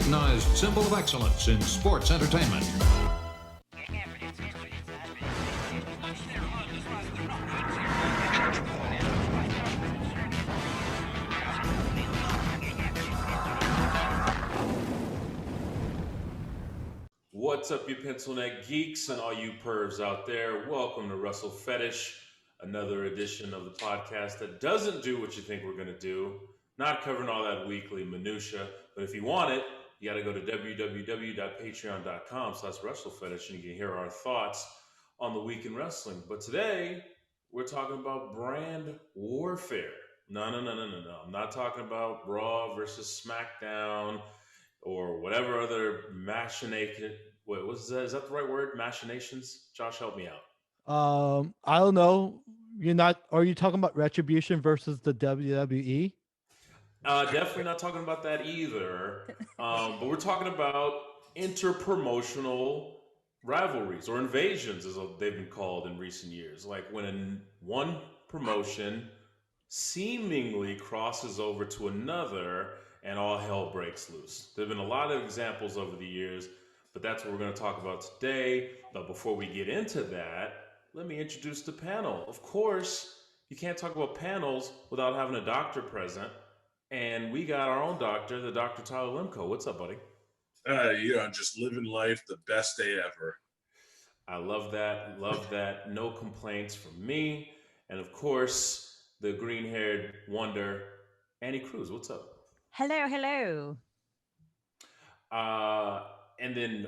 recognized symbol of excellence in sports entertainment. What's up, you pencil neck geeks and all you pervs out there? Welcome to WrestleFetish, another edition of the podcast that doesn't do what you think we're going to do. Not covering all that weekly minutia, but if you want it, you got to go to www.patreon.com/WrestleFetish and you can hear our thoughts on the week in wrestling. But today, we're talking about brand warfare. No. I'm not talking about Raw versus SmackDown or whatever other machination. Wait, is that the right word? Machinations? Josh, help me out. I don't know. Are you talking about Retribution versus the WWE? Definitely not talking about that either. But we're talking about interpromotional rivalries or invasions, as they've been called in recent years. Like when one promotion seemingly crosses over to another and all hell breaks loose. There have been a lot of examples over the years, but that's what we're going to talk about today. But before we get into that, let me introduce the panel. Of course, you can't talk about panels without having a doctor present. And we got our own doctor, the Dr. Tyler Lemco. What's up, buddy? Just living life the best day ever. I love that. Love that. No complaints from me. And of course, the green-haired wonder, Annie Cruz. What's up? Hello. And then,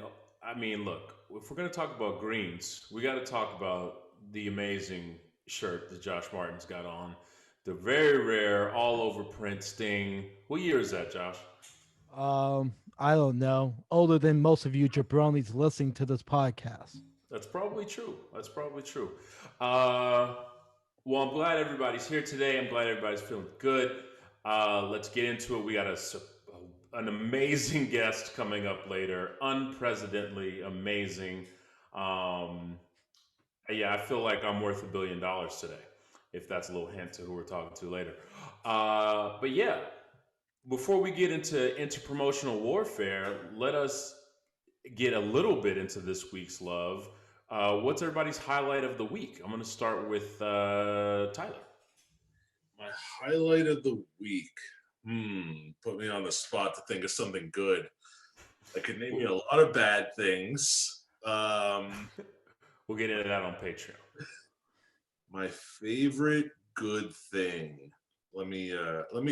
look, if we're going to talk about greens, we got to talk about the amazing shirt that Josh Martin's got on. The very rare, all over print Sting. What year is that, Josh? I don't know. Older than most of you jabronis listening to this podcast. That's probably true. Well, I'm glad everybody's here today. I'm glad everybody's feeling good. Let's get into it. We got an amazing guest coming up later. Unprecedentedly amazing. I feel like I'm worth $1 billion today, if that's a little hint to who we're talking to later. But yeah, before we get into interpromotional warfare, let us get a little bit into this week's love. What's everybody's highlight of the week? I'm going to start with Tyler. My highlight of the week. Put me on the spot to think of something good. I could name you a lot of bad things. We'll get into that on Patreon. My favorite good thing. Let me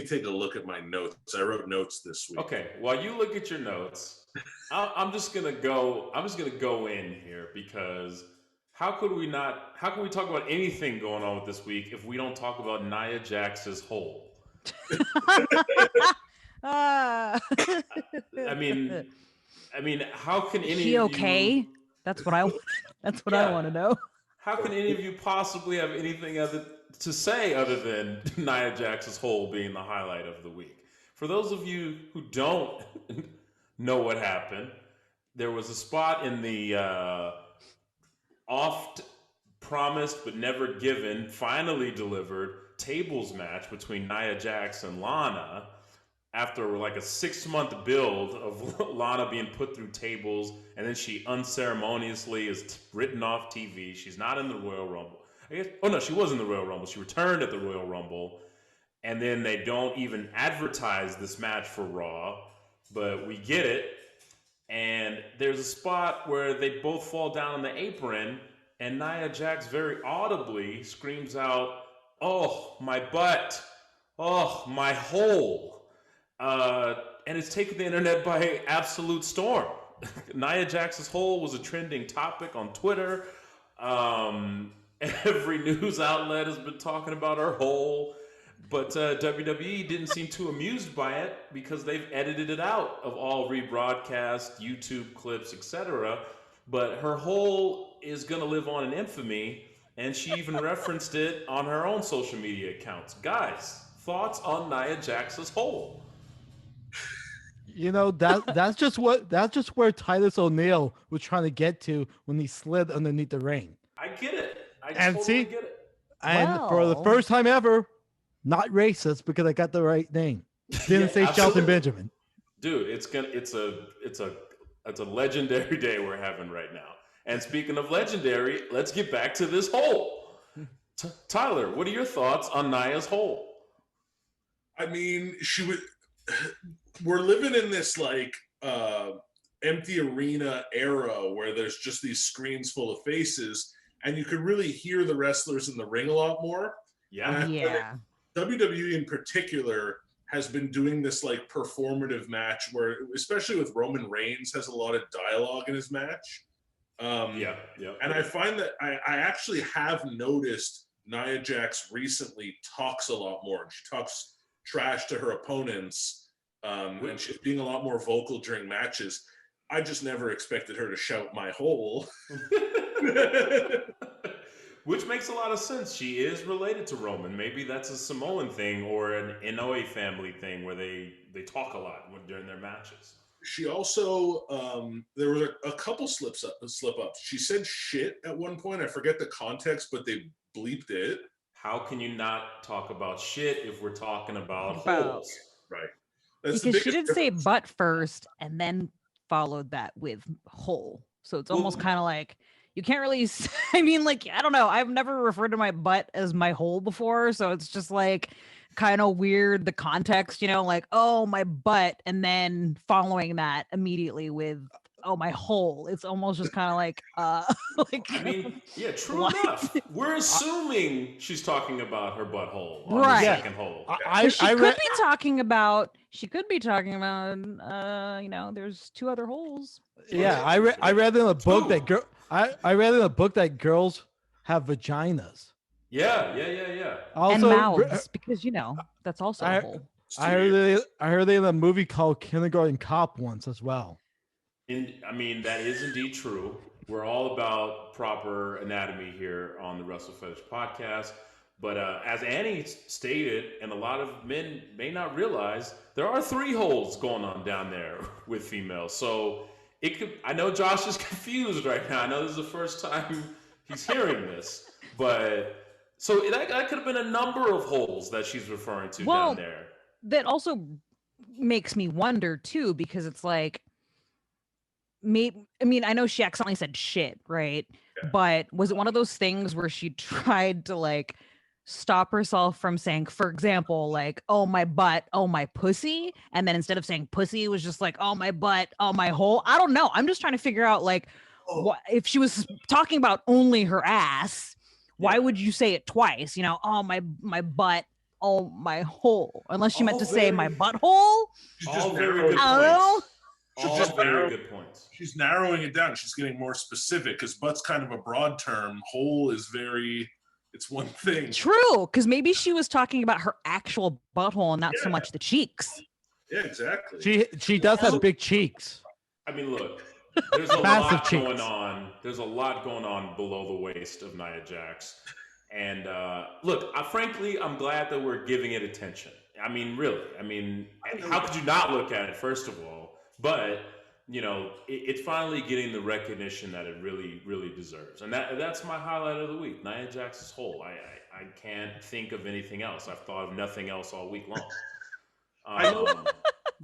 take a look at my notes. I wrote notes this week. Okay, while you look at your notes, I'm just gonna go in here because how could we talk about anything going on with this week if we don't talk about Nia Jax's hole? I mean, how can any Is she of okay? you? That's what I want to know. How can any of you possibly have anything to say other than Nia Jax's hole being the highlight of the week? For those of you who don't know what happened, there was a spot in the oft promised but never given, finally delivered tables match between Nia Jax and Lana after like a 6-month build of Lana being put through tables, and then she unceremoniously is written off TV. She's not in the Royal Rumble. She was in the Royal Rumble. She returned at the Royal Rumble, and then they don't even advertise this match for Raw, but we get it. And there's a spot where they both fall down on the apron, and Nia Jax very audibly screams out, "Oh, my butt. Oh, my hole." And it's taken the internet by absolute storm. Nia Jax's hole was a trending topic on Twitter. Every news outlet has been talking about her hole. But WWE didn't seem too amused by it because they've edited it out of all rebroadcast, YouTube clips, etc. But her hole is going to live on in infamy, and she even referenced it on her own social media accounts. Guys, thoughts on Nia Jax's hole? You know, that's just where Titus O'Neil was trying to get to when he slid underneath the ring. I get it. I And totally see- get it. And for the first time ever, not racist because I got the right name. Didn't say Shelton absolutely. Benjamin. dude, it's a legendary day we're having right now. And speaking of legendary, let's get back to this hole. Tyler, what are your thoughts on Nia's hole? I mean, we're living in this like empty arena era where there's just these screens full of faces, and you could really hear the wrestlers in the ring a lot more. Yeah. Yeah. WWE in particular has been doing this like performative match where, especially with Roman Reigns, has a lot of dialogue in his match. Yeah. And I find that I actually have noticed Nia Jax recently talks a lot more. She talks trash to her opponents, and she's being a lot more vocal during matches. I just never expected her to shout my hole. Which makes a lot of sense. She is related to Roman. Maybe that's a Samoan thing or an Inoue family thing where they talk a lot during their matches. She also, there were a couple slip ups. She said shit at one point. I forget the context, but they bleeped it. How can you not talk about shit if we're talking about holes? Right. Because she did say butt first and then followed that with hole. So it's almost kind of like, you can't really, I mean, like, I don't know. I've never referred to my butt as my hole before. So it's just like kind of weird, the context, like, oh, my butt. And then following that immediately with, oh, my hole. It's almost just kind of like, like. I mean, yeah, true enough. We're assuming she's talking about her butthole on Right. the second hole. She could be talking about, there's two other holes. Yeah, I read in a book that I read in a book that girls have vaginas. Yeah. Also, and mouths, because that's also a hole. I heard it in a movie called Kindergarten Cop once as well. That is indeed true. We're all about proper anatomy here on the WrestleFetish podcast. But as Annie stated, and a lot of men may not realize, there are 3 holes going on down there with females. So I know Josh is confused right now. I know this is the first time he's hearing this. But so that could have been a number of holes that she's referring to down there. That also makes me wonder, too, because it's like, I know she accidentally said shit, right? Yeah. But was it one of those things where she tried to like stop herself from saying, for example, like, oh, my butt, oh, my pussy. And then instead of saying pussy, it was just like, oh, my butt, oh, my hole. I don't know. I'm just trying to figure out like, what, if she was talking about only her ass, why would you say it twice? Oh, my butt, oh, my hole. Unless she meant to say my butthole. All very good points. All very good points. She's narrowing it down. She's getting more specific because butt's kind of a broad term. Hole is it's one thing. True, because maybe she was talking about her actual butthole and not so much the cheeks. Yeah, exactly. She does have big cheeks. I mean, look, there's a lot going on. There's a lot going on below the waist of Nia Jax. And look, frankly, I'm glad that we're giving it attention. I mean, really. I mean, how could you not look at it, first of all? But, it's finally getting the recognition that it really, really deserves. And that's my highlight of the week, Nia Jax's hole. I can't think of anything else. I've thought of nothing else all week long.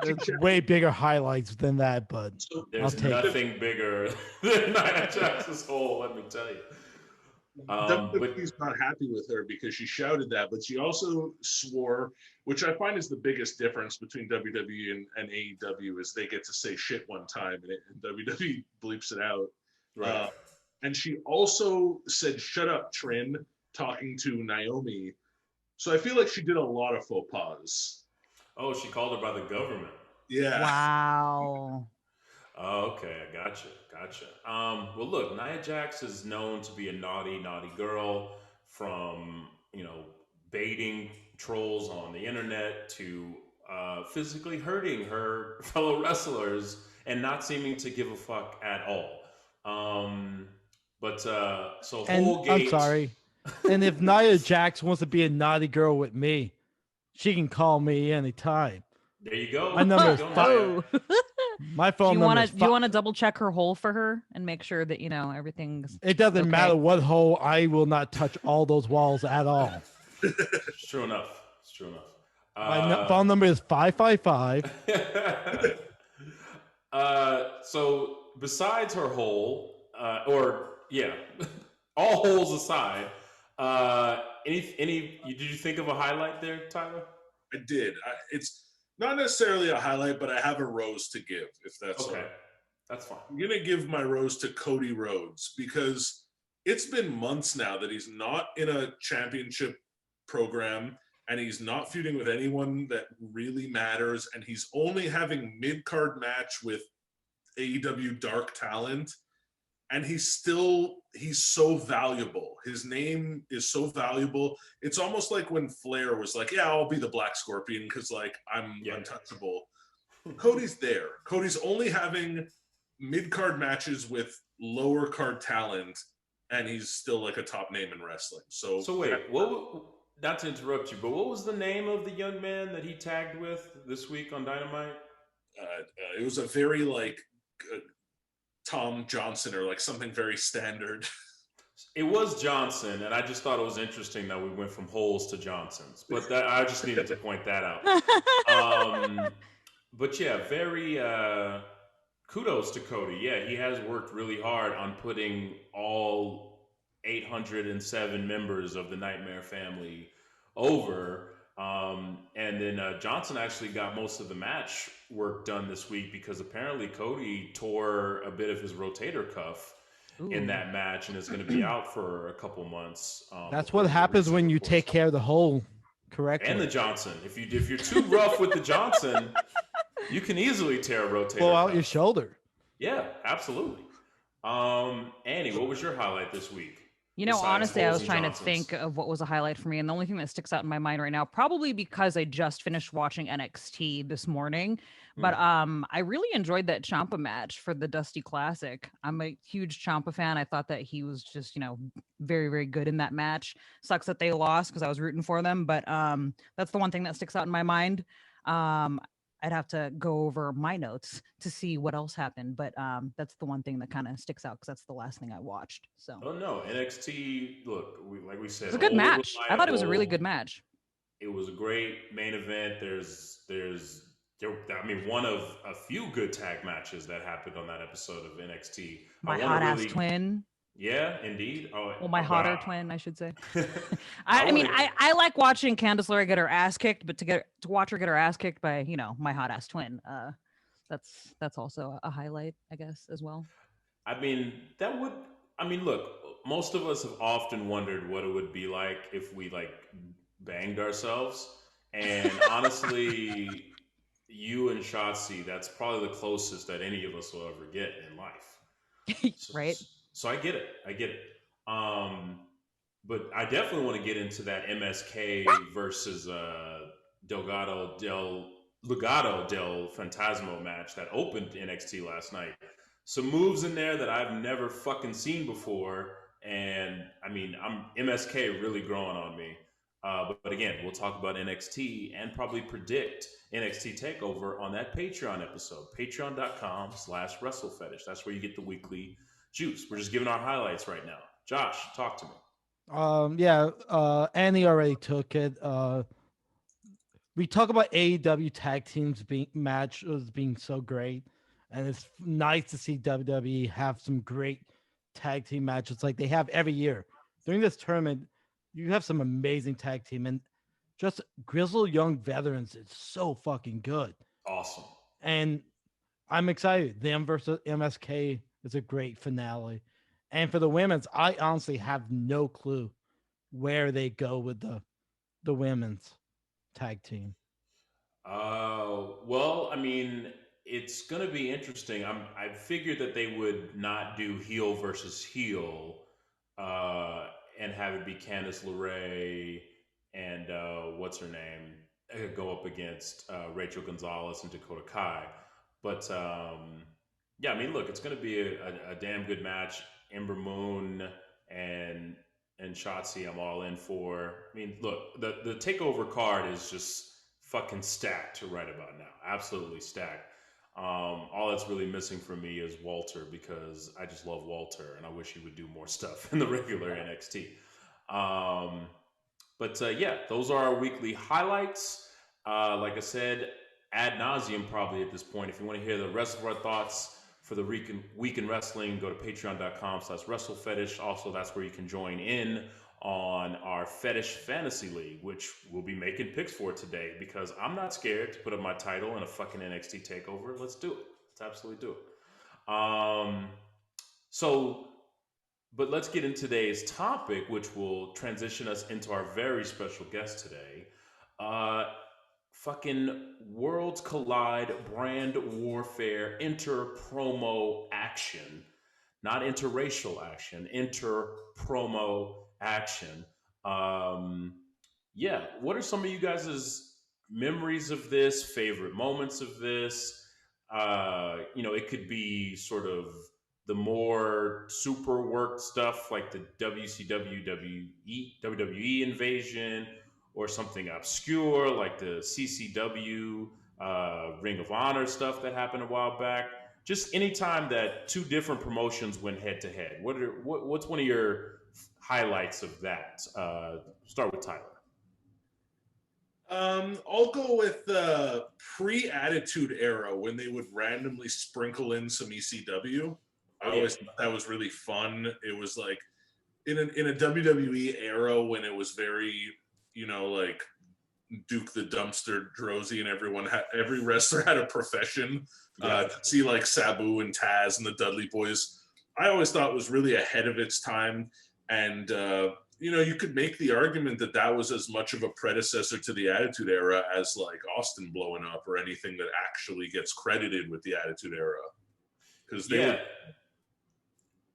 There's way bigger highlights than that, but there's nothing bigger than Nia Jax's hole, let me tell you. WWE's not happy with her because she shouted that, but she also swore, which I find is the biggest difference between WWE and AEW, is they get to say shit one time and WWE bleeps it out. Right. And she also said, "Shut up, Trin," talking to Naomi. So I feel like she did a lot of faux pas. Oh, she called her by the government. Yeah. Wow. Oh, okay, I gotcha. Well, look, Nia Jax is known to be a naughty girl, from baiting trolls on the internet to physically hurting her fellow wrestlers and not seeming to give a fuck at all. I'm sorry. And if Nia Jax wants to be a naughty girl with me, she can call me anytime. There you go. My number is 5. My phone number is 5. Do you want to double check her hole for her and make sure that everything's? It doesn't okay. matter what hole. I will not touch all those walls at all. It's true enough. My phone number is 555 So besides her hole, all holes aside, did you think of a highlight there, Tyler? I did. It's not necessarily a highlight, but I have a rose to give, if that's okay. all right. That's fine. I'm going to give my rose to Cody Rhodes because it's been months now that he's not in a championship program and he's not feuding with anyone that really matters. And he's only having mid-card match with AEW Dark Talent. And he's so valuable. His name is so valuable. It's almost like when Flair was like, yeah, I'll be the Black Scorpion because like I'm untouchable. Cody's there. Cody's only having mid-card matches with lower card talent, and he's still like a top name in wrestling. So wait, not to interrupt you, but what was the name of the young man that he tagged with this week on Dynamite? It was a very like Tom Johnson or like something very standard. It was Johnson, and I just thought it was interesting that we went from holes to Johnsons. But I just needed to point that out. But yeah, very kudos to Cody. Yeah, he has worked really hard on putting all 807 members of the Nightmare family over. And then Johnson actually got most of the match work done this week because apparently Cody tore a bit of his rotator cuff in that match and is going to be out for a couple months. That's what happens when you take care of the hole correctly. And the Johnson. If you're too rough with the Johnson, you can easily tear a rotator pull out cuff. your shoulder. Yeah, absolutely. Annie, what was your highlight this week? You know, besides honestly, I holes was and trying Johnsons? to think of what was a highlight for me. And the only thing that sticks out in my mind right now, probably because I just finished watching NXT this morning, but I really enjoyed that Ciampa match for the Dusty Classic. I'm a huge Ciampa fan. I thought that he was just, very, very good in that match. Sucks that they lost because I was rooting for them. But that's the one thing that sticks out in my mind. I'd have to go over my notes to see what else happened, but that's the one thing that kind of sticks out because that's the last thing I watched. So, Oh no, NXT. Look, like we said, it was a good match. I thought it was a really reliable. good match. It was a great main event. One of a few good tag matches that happened on that episode of NXT. My hot ass twin. Yeah, indeed. Well, my hotter twin, I should say. I I like watching Candice LeRae get her ass kicked, but to watch her get her ass kicked by, my hot ass twin, that's also a highlight, I guess, as well. Look, most of us have often wondered what it would be like if we like banged ourselves. And honestly, you and Shotzi, that's probably the closest that any of us will ever get in life. Right? So I get it. But I definitely want to get into that MSK versus Legado del Fantasma match that opened NXT last night. Some moves in there that I've never fucking seen before. And I'm MSK really growing on me. But again, we'll talk about NXT and probably predict NXT TakeOver on that Patreon episode, patreon.com/WrestleFetish. That's where you get the weekly juice. We're just giving our highlights right now. Josh, talk to me. Annie already took it. We talk about AEW tag teams matches being so great, and it's nice to see WWE have some great tag team matches like they have every year. During this tournament, you have some amazing tag team, and just grizzled young veterans. It's so fucking good. Awesome. And I'm excited. Them versus MSK is a great finale. And for the women's, I honestly have no clue where they go with the women's tag team. It's going to be interesting. I figured that they would not do heel versus heel and have it be Candice LeRae and what's her name go up against Rachel Gonzalez and Dakota Kai. But look, it's going to be a damn good match. Ember Moon and Shotzi, I'm all in for. Look, the TakeOver card is just fucking stacked right about now. Absolutely stacked. All that's really missing for me is Walter because I just love Walter and I wish he would do more stuff in the regular NXT. Those are our weekly highlights. Like I said, ad nauseum probably at this point. If you want to hear the rest of our thoughts for the week in wrestling, go to patreon.com/WrestleFetish. Also, that's where you can join in on our Fetish Fantasy League, which we'll be making picks for today because I'm not scared to put up my title in a fucking NXT takeover. Let's do it. Let's absolutely do it. But let's get into today's topic, which will transition us into our very special guest today. Fucking Worlds Collide brand warfare inter-promo action. Not interracial action, inter-promo action. Yeah, what are some of you guys' memories of this, favorite moments of this? It could be sort of the more super worked stuff like the WCW, WWE invasion, or something obscure like the CCW, Ring of Honor stuff that happened a while back. Just any time that two different promotions went head to head. What's one of your highlights of that? Start with Tyler. I'll go with the pre-Attitude Era when they would randomly sprinkle in some ECW. I always thought that was really fun. It was like in a WWE era when it was very, like Duke the Dumpster Drozy and every wrestler had a profession. To see like Sabu and Taz and the Dudley Boys, I always thought was really ahead of its time. And, you could make the argument that was as much of a predecessor to the Attitude Era as like Austin blowing up or anything that actually gets credited with the Attitude Era. Because they were...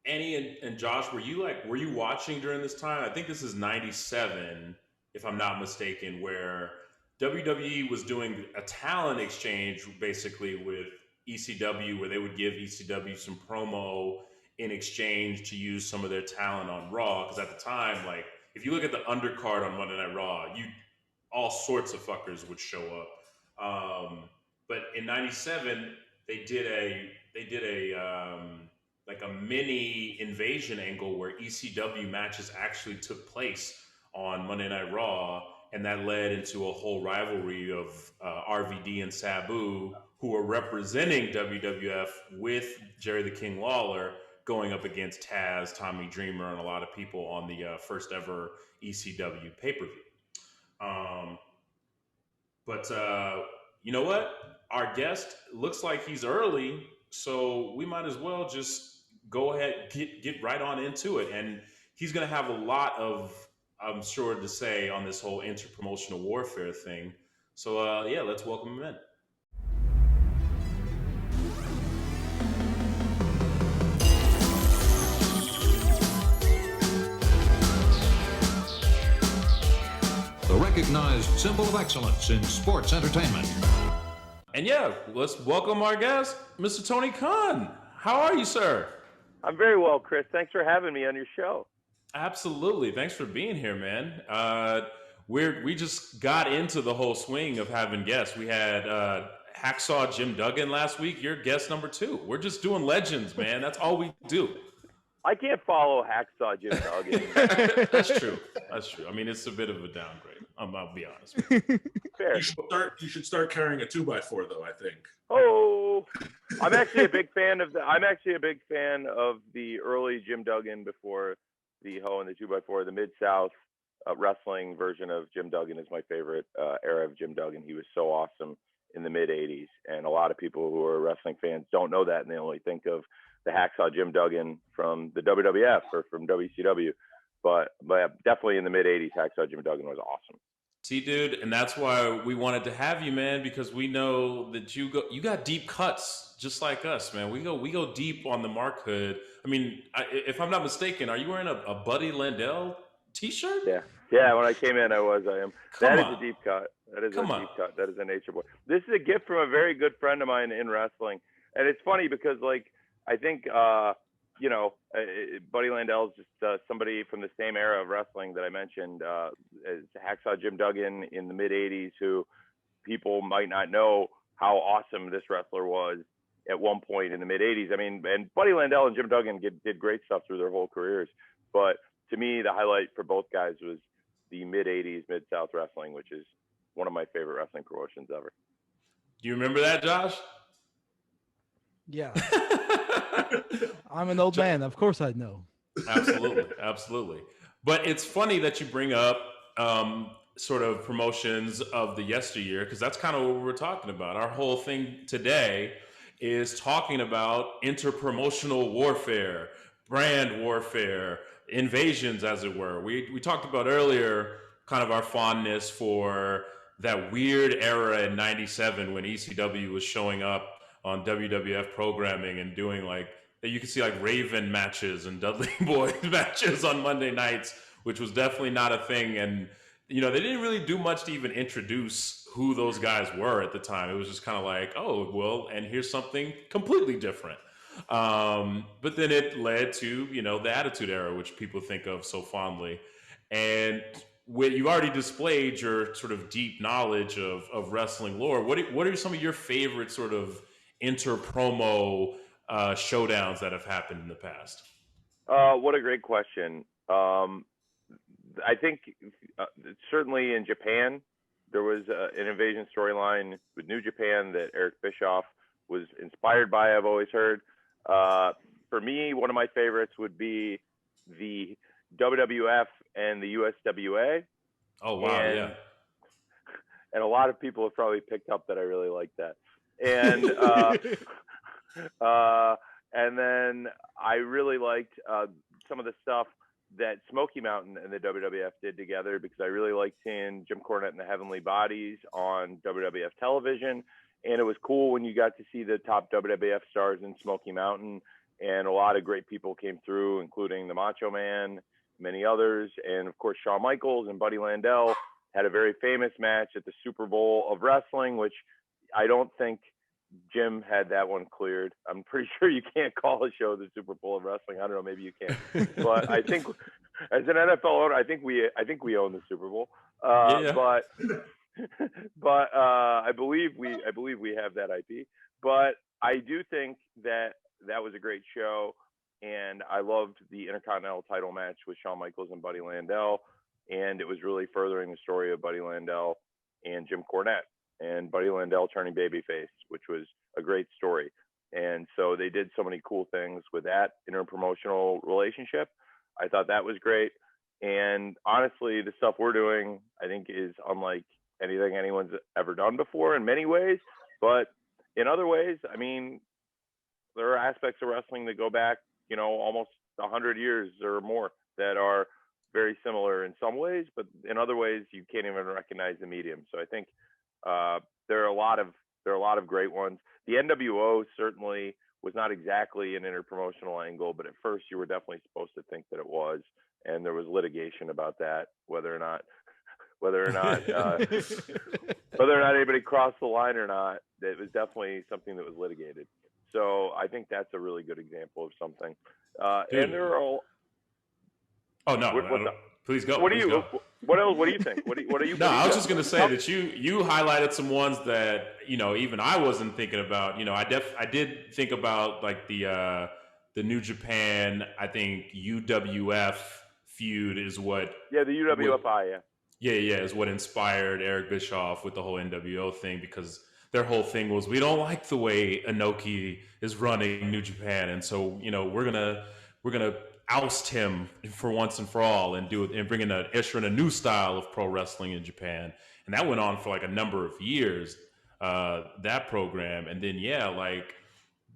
Annie and Josh, were you watching during this time? I think this is 97, if I'm not mistaken, where WWE was doing a talent exchange basically with ECW, where they would give ECW some promo in exchange to use some of their talent on Raw. Because at the time, like, if you look at the undercard on Monday Night Raw, all sorts of fuckers would show up. But in 97, they did a like a mini invasion angle where ECW matches actually took place on Monday Night Raw, and that led into a whole rivalry of RVD and Sabu, who were representing WWF with Jerry the King Lawler, going up against Taz, Tommy Dreamer, and a lot of people on the first ever ECW pay-per-view. But you know what? Our guest looks like he's early, so we might as well just go ahead, get right on into it. And he's going to have a lot of, I'm sure, to say on this whole interpromotional warfare thing. So, let's welcome him in. The recognized symbol of excellence in sports entertainment. And let's welcome our guest, Mr. Tony Khan. How are you, sir? I'm very well, Chris. Thanks for having me on your show. Absolutely. Thanks for being here, man. We just got into the whole swing of having guests. We had Hacksaw Jim Duggan last week. You're guest number 2. We're just doing legends, man. That's all we do. I can't follow Hacksaw Jim Duggan. That's true. I mean, it's a bit of a downgrade. I'll be honest with you. Fair. You should start carrying a 2x4 though, I think. Oh, I'm actually a big fan of the early Jim Duggan before the Ho and the 2x4. The Mid-South wrestling version of Jim Duggan is my favorite era of Jim Duggan. He was so awesome in the mid-'80s, and a lot of people who are wrestling fans don't know that, and they only think of the Hacksaw Jim Duggan from the WWF or from WCW. But definitely in the mid-'80s, Hacksaw Jim Duggan was awesome. See, dude, and that's why we wanted to have you, man, because we know that you got deep cuts just like us, man. We go deep on the Mark Hood. I mean, if I'm not mistaken, are you wearing a Buddy Landell t-shirt? Yeah. When I came in, I am. That is a deep cut. That is That is a Nature Boy. This is a gift from a very good friend of mine in wrestling, and it's funny because, like, I think Buddy Landell is just somebody from the same era of wrestling that I mentioned, as Hacksaw Jim Duggan in the mid-'80s, who people might not know how awesome this wrestler was at one point in the mid-'80s. I mean, and Buddy Landell and Jim Duggan did great stuff through their whole careers. But to me, the highlight for both guys was the mid-'80s Mid-South wrestling, which is one of my favorite wrestling promotions ever. Do you remember that, Josh? Yeah. I'm an old man. Of course I know. Absolutely. But it's funny that you bring up sort of promotions of the yesteryear, because that's kind of what we're talking about. Our whole thing today is talking about interpromotional warfare, brand warfare, invasions, as it were. We talked about earlier kind of our fondness for that weird era in '97 when ECW was showing up on WWF programming and doing like, you could see like Raven matches and Dudley Boy matches on Monday nights, which was definitely not a thing. And, you know, they didn't really do much to even introduce who those guys were at the time. It was just kind of like, oh, well, and here's something completely different. But then it led to, you know, the Attitude Era, which people think of so fondly. And you've already displayed your sort of deep knowledge of wrestling lore. What are some of your favorite sort of inter-promo showdowns that have happened in the past? What a great question. I think certainly in Japan, there was an invasion storyline with New Japan that Eric Bischoff was inspired by, I've always heard. For me, one of my favorites would be the WWF and the USWA. Oh, wow, yeah. And a lot of people have probably picked up that I really like that. And and then I really liked some of the stuff that Smoky Mountain and the WWF did together, because I really liked seeing Jim Cornette and the Heavenly Bodies on WWF television. And it was cool when you got to see the top WWF stars in Smoky Mountain. And a lot of great people came through, including the Macho Man, many others. And of course, Shawn Michaels and Buddy Landel had a very famous match at the Super Bowl of wrestling, which I don't think Jim had that one cleared. I'm pretty sure you can't call a show the Super Bowl of wrestling. I don't know, maybe you can. But I think as an NFL owner, I think we own the Super Bowl. But I believe we have that IP. But I do think that was a great show, and I loved the Intercontinental title match with Shawn Michaels and Buddy Landel, and it was really furthering the story of Buddy Landel and Jim Cornette, and Buddy Landel turning babyface, which was a great story. And so they did so many cool things with that interpromotional relationship. I thought that was great. And honestly, the stuff we're doing, I think, is unlike anything anyone's ever done before in many ways. But in other ways, I mean, there are aspects of wrestling that go back, you know, almost 100 years or more that are very similar in some ways, but in other ways you can't even recognize the medium. So I think there are a lot of great ones. The NWO certainly was not exactly an interpromotional angle, but at first you were definitely supposed to think that it was, and there was litigation about that, whether or not anybody crossed the line or not. It was definitely something that was litigated. So I think that's a really good example of something. And there are all. Oh no! Please go. What do you? What else? What do you think? What are you? No, I was just going to say that you highlighted some ones that, you know, even I wasn't thinking about. You know, I did think about like the New Japan. I think UWF feud is what. Yeah, the UWFI. Yeah, is what inspired Eric Bischoff with the whole NWO thing, because their whole thing was, we don't like the way Inoki is running New Japan, and so, you know, we're gonna oust him for once and for all and bring in usher in a new style of pro wrestling in Japan. And that went on for like a number of years, that program. And then like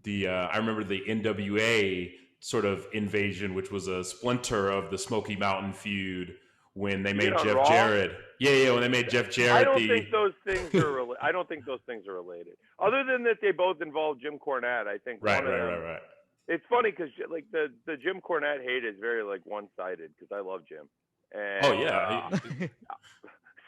I remember the NWA sort of invasion, which was a splinter of the Smoky Mountain feud, when they made Jeff Jarrett. Yeah, when they made Jeff Jarrett. I don't think those things are related. Other than that, they both involve Jim Cornette. I think. Right. It's funny because like the Jim Cornette hate is very like one-sided, because I love Jim. And,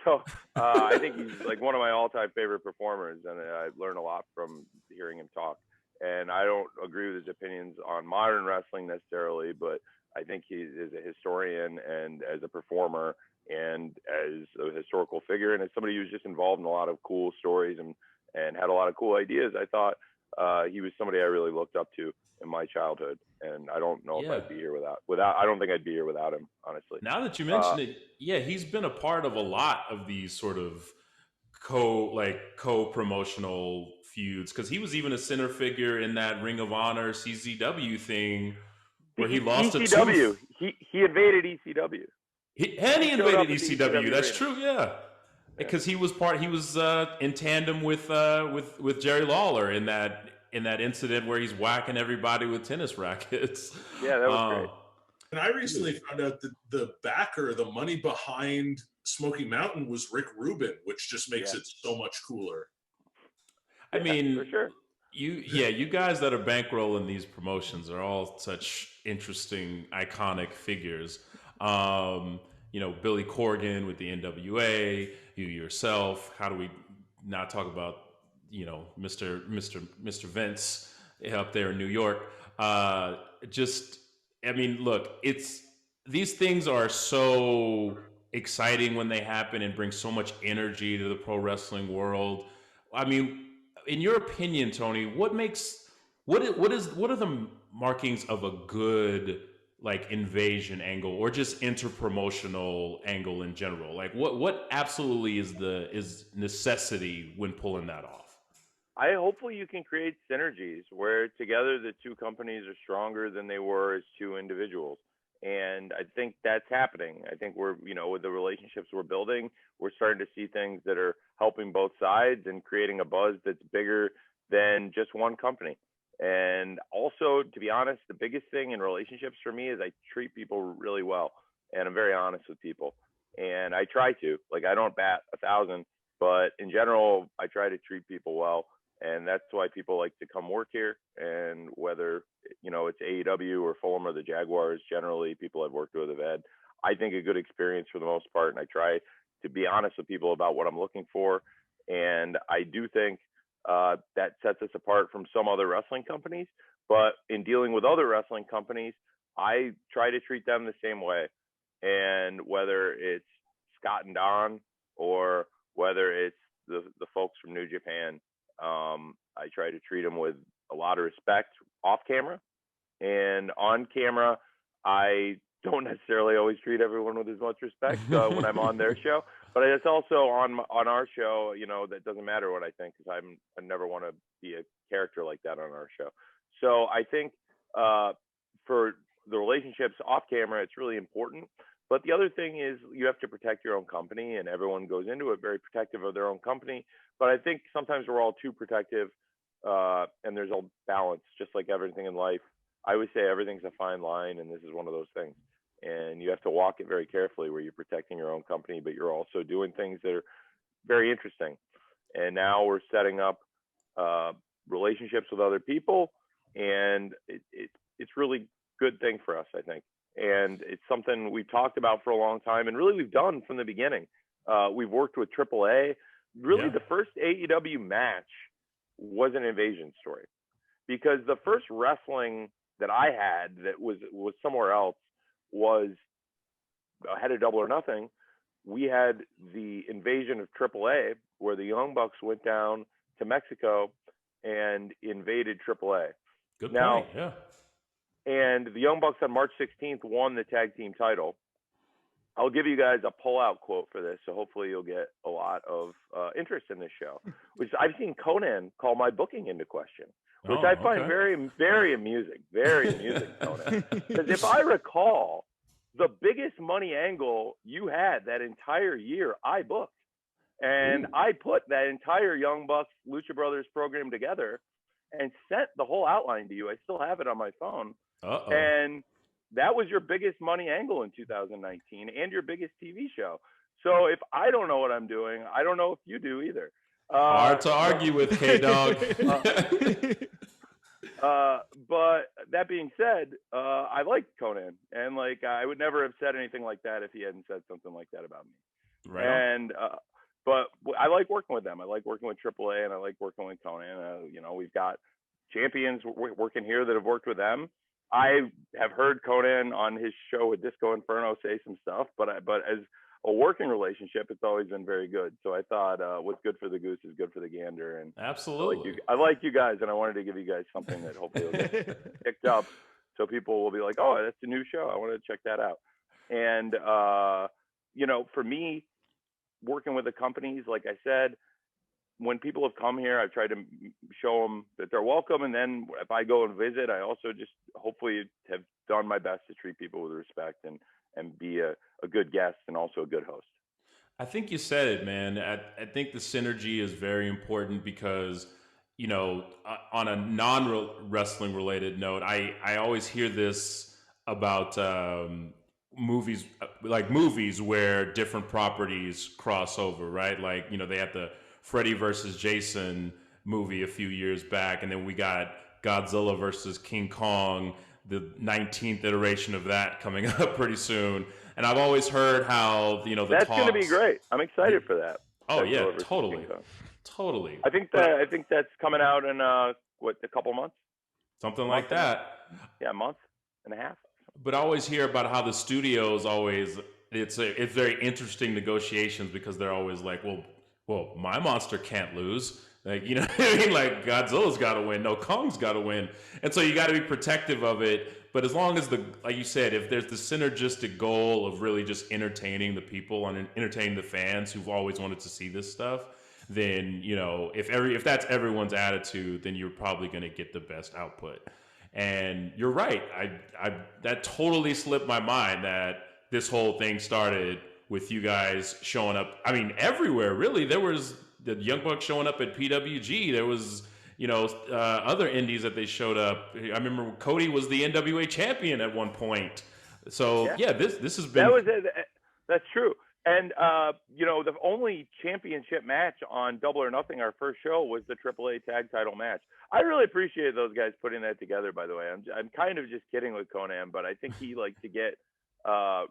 so I think he's like one of my all-time favorite performers, and I learned a lot from hearing him talk. And I don't agree with his opinions on modern wrestling necessarily, but I think he is a historian and as a performer and as a historical figure and as somebody who's just involved in a lot of cool stories and had a lot of cool ideas. I thought he was somebody I really looked up to in my childhood, and I don't know if I'd be here without. I don't think I'd be here without him, honestly. Now that you mention it, he's been a part of a lot of these sort of co-promotional feuds, because he was even a center figure in that Ring of Honor CZW thing where he lost a ECW. tooth. He invaded ECW. He showed invaded up at the ECW. ECW That's arena. true, yeah. Because he was in tandem with Jerry Lawler in that incident where he's whacking everybody with tennis rackets. Yeah, that was great. And I recently found out that the backer, the money behind Smoky Mountain was Rick Rubin, which just makes it so much cooler. I mean, for sure. You guys that are bankrolling these promotions are all such interesting, iconic figures. Billy Corgan with the NWA, you yourself. How do we not talk about, Mr. Vince up there in New York? Look, these things are so exciting when they happen and bring so much energy to the pro wrestling world. I mean, in your opinion, Tony, what are the markings of a good invasion angle or just interpromotional angle in general? Like what absolutely is necessity when pulling that off? Hopefully you can create synergies where together the two companies are stronger than they were as two individuals. And I think that's happening. I think we're, with the relationships we're building, we're starting to see things that are helping both sides and creating a buzz that's bigger than just one company. And also, to be honest, the biggest thing in relationships for me is I treat people really well. And I'm very honest with people. And I try to. I don't bat 1,000, but in general, I try to treat people well. And that's why people like to come work here. And whether, it's AEW or Fulham or the Jaguars, generally people I've worked with have had, I think, a good experience for the most part. And I try to be honest with people about what I'm looking for. And I do think that sets us apart from some other wrestling companies. But in dealing with other wrestling companies, I try to treat them the same way. And whether it's Scott and Don or whether it's the folks from New Japan, I try to treat them with a lot of respect off camera, and on camera, I don't necessarily always treat everyone with as much respect when I'm on their show. But it's also on our show, that doesn't matter what I think, because I never want to be a character like that on our show. So I think for the relationships off camera, it's really important. But the other thing is you have to protect your own company, and everyone goes into it very protective of their own company. But I think sometimes we're all too protective, and there's a balance, just like everything in life. I always say everything's a fine line, and this is one of those things. And you have to walk it very carefully where you're protecting your own company, but you're also doing things that are very interesting. And now we're setting up relationships with other people, and it's really good thing for us, I think. And it's something we talked about for a long time, and really we've done from the beginning. We've worked with AAA. Really, the first AEW match was an invasion story, because the first wrestling that I had that was somewhere else was had a Double or Nothing. We had the invasion of AAA, where the Young Bucks went down to Mexico and invaded AAA. Good point, yeah. And the Young Bucks on March 16th won the tag team title. I'll give you guys a pull-out quote for this, so hopefully you'll get a lot of interest in this show. Which I've seen Conan call my booking into question, which I find very, very amusing. Very amusing, Conan. Because if I recall, the biggest money angle you had that entire year, I booked. And I put that entire Young Bucks Lucha Brothers program together and sent the whole outline to you. I still have it on my phone. And that was your biggest money angle in 2019 and your biggest TV show. So if I don't know what I'm doing, I don't know if you do either. Hard to argue with, K-Dog. But that being said, I like Conan, and I would never have said anything like that if he hadn't said something like that about me. Right. And but I like working with them. I like working with AAA, and I like working with Conan. We've got champions working here that have worked with them. I have heard Conan on his show with Disco Inferno say some stuff, but as a working relationship, it's always been very good. So I thought what's good for the goose is good for the gander. And absolutely, I like you guys, and I wanted to give you guys something that hopefully will get picked up, so people will be like, "Oh, that's a new show. I want to check that out." And for me, working with the companies, like I said, when people have come here, I've tried to show them that they're welcome. And then if I go and visit, I also just hopefully have done my best to treat people with respect and be a good guest and also a good host. I think you said it, man. I think the synergy is very important because, you know, on a non-wrestling related note, I always hear this about movies, like movies where different properties cross over, right? Like, you know, they had the Freddy versus Jason movie a few years back, and then we got Godzilla versus King Kong, the 19th iteration of that coming up pretty soon. And I've always heard how, you know, that's going to be great. I'm excited for that. Oh yeah, totally. I think that's coming out in a couple months, something like that. Yeah, a month and a half. But I always hear about how the studios always it's very interesting negotiations because they're always like, well, my monster can't lose. Like, you know what I mean? Like, Godzilla's got to win. No, Kong's got to win. And so you got to be protective of it. But as long as like you said, if there's the synergistic goal of really just entertaining the people and entertaining the fans who've always wanted to see this stuff, then, you know, if that's everyone's attitude, then you're probably going to get the best output. And you're right. I that totally slipped my mind that this whole thing started with you guys showing up. I mean, everywhere, really. There was the Young Bucks showing up at PWG. There was, you know, other indies that they showed up. I remember Cody was the NWA champion at one point. So yeah, this has been. That's true. And you know, the only championship match on Double or Nothing, our first show, was the AAA tag title match. I really appreciate those guys putting that together. By the way, I'm kind of just kidding with Conan, but I think he likes to get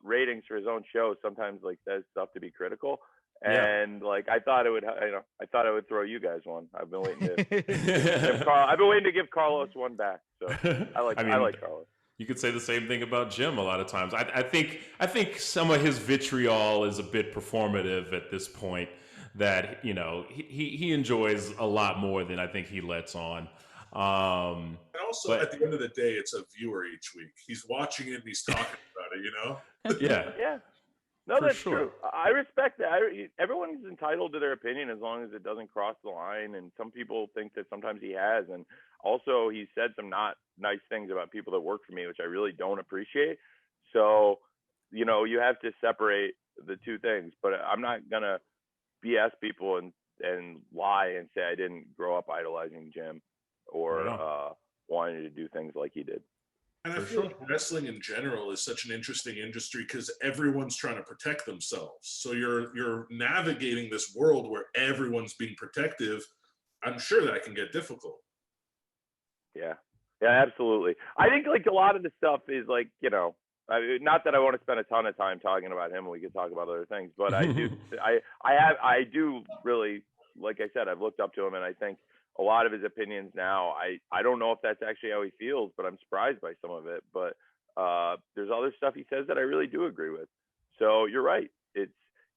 ratings for his own show. Sometimes like says stuff to be critical. And like I thought it would, I thought I would throw you guys one. I've been waiting to give Carlos one back. So I like Carlos. You could say the same thing about Jim a lot of times. I think some of his vitriol is a bit performative at this point. That, you know, he enjoys a lot more than I think he lets on. And also, at the end of the day, it's a viewer each week. He's watching it and he's talking about it, you know? Yeah. No, that's true. I respect that. Everyone's entitled to their opinion as long as it doesn't cross the line. And some people think that sometimes he has. And also, he said some not nice things about people that work for me, which I really don't appreciate. So, you know, you have to separate the two things. But I'm not going to BS people and lie and say I didn't grow up idolizing Jim or wanting to do things like he did. And I feel like wrestling in general is such an interesting industry because everyone's trying to protect themselves. So you're navigating this world where everyone's being protective. I'm sure that can get difficult. Yeah, absolutely. I think like a lot of the stuff is like, you know, not that I want to spend a ton of time talking about him. We could talk about other things, but I do really, like I said, I've looked up to him, and I think a lot of his opinions now, I don't know if that's actually how he feels, but I'm surprised by some of it. But there's other stuff he says that I really do agree with. So you're right.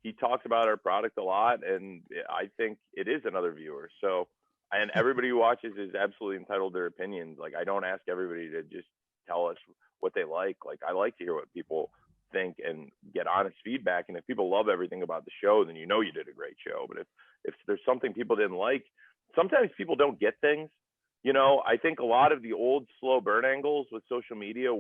He talks about our product a lot, and I think it is another viewer. So, and everybody who watches is absolutely entitled to their opinions. Like, I don't ask everybody to just tell us what they like. Like, I like to hear what people think and get honest feedback. And if people love everything about the show, then you know you did a great show. But if there's something people didn't like, sometimes people don't get things. You know, I think a lot of the old slow burn angles with social media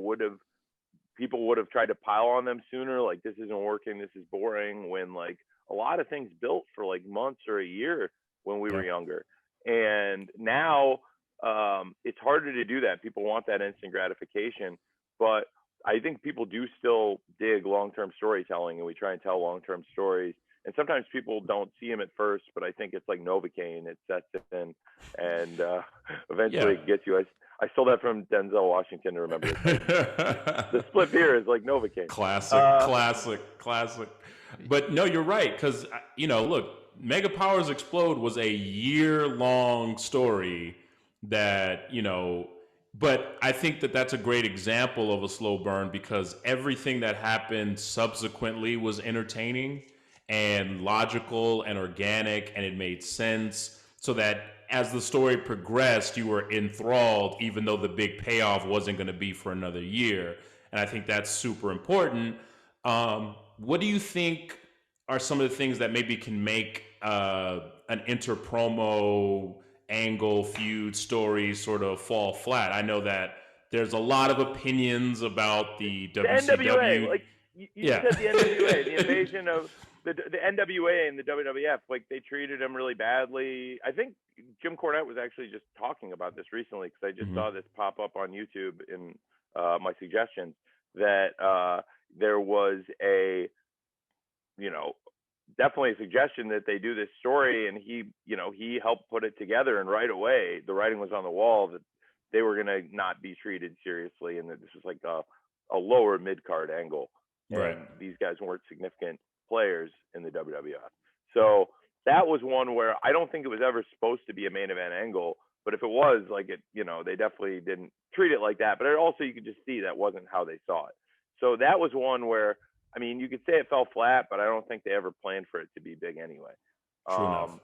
people would have tried to pile on them sooner. Like, this isn't working, this is boring, when like a lot of things built for like months or a year when we were younger. And now it's harder to do that. People want that instant gratification, but I think people do still dig long-term storytelling, and we try and tell long-term stories. And sometimes people don't see him at first, but I think it's like Novocaine. It sets it in, and eventually it gets you. I stole that from Denzel Washington to remember this. The split beer is like Novocaine. Classic. But no, you're right, because, you know, look, Mega Powers Explode was a year-long story that, you know, but I think that that's a great example of a slow burn because everything that happened subsequently was entertaining and logical and organic, and it made sense, so that as the story progressed, you were enthralled, even though the big payoff wasn't going to be for another year. And I think that's super important. What do you think are some of the things that maybe can make an interpromo angle feud story sort of fall flat? I know that there's a lot of opinions about the WCW. NWA, like you said, the NWA, the invasion of the NWA and the WWF, like they treated him really badly. I think Jim Cornette was actually just talking about this recently because I just saw this pop up on YouTube in my suggestions that there was a, definitely a suggestion that they do this story, and he helped put it together, and right away the writing was on the wall that they were going to not be treated seriously, and that this was like a lower mid-card angle. Right. And these guys weren't significant players in the WWF. So that was one where I don't think it was ever supposed to be a main event angle, but if it was, like it, they definitely didn't treat it like that. But also you could just see that wasn't how they saw it. So that was one where, I mean, you could say it fell flat, but I don't think they ever planned for it to be big anyway. True enough.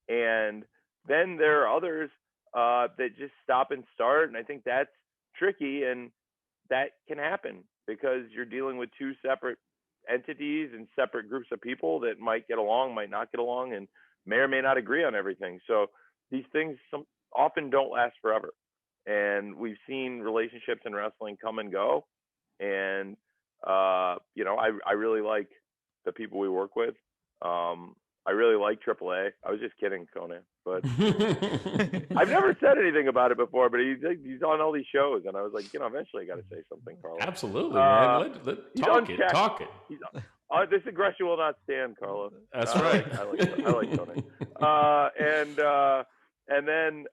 And then there are others that just stop and start, and I think that's tricky, and that can happen because you're dealing with two separate entities and separate groups of people that might get along, might not get along, and may or may not agree on everything. So these things often don't last forever, and we've seen relationships in wrestling come and go, and I really like the people we work with. I really like AAA. I was just kidding, Conan, but I've never said anything about it before, but he's on all these shows, and I was like, eventually I got to say something, Carlo. Absolutely, man. Talk it. This aggression will not stand, Carlo. That's right. I like Conan. And then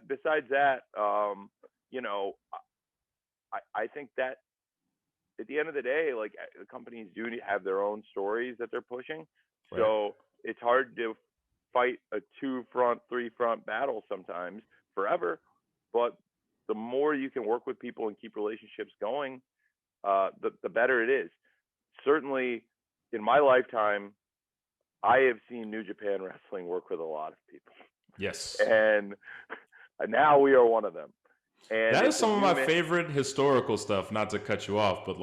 besides that, I think that at the end of the day, like the companies do have their own stories that they're pushing. Right. So it's hard to fight a 2-front, 3-front battle sometimes forever. But the more you can work with people and keep relationships going, the better it is. Certainly in my lifetime, I have seen New Japan Wrestling work with a lot of people. Yes. And now we are one of them. And that is some of my favorite historical stuff, not to cut you off, but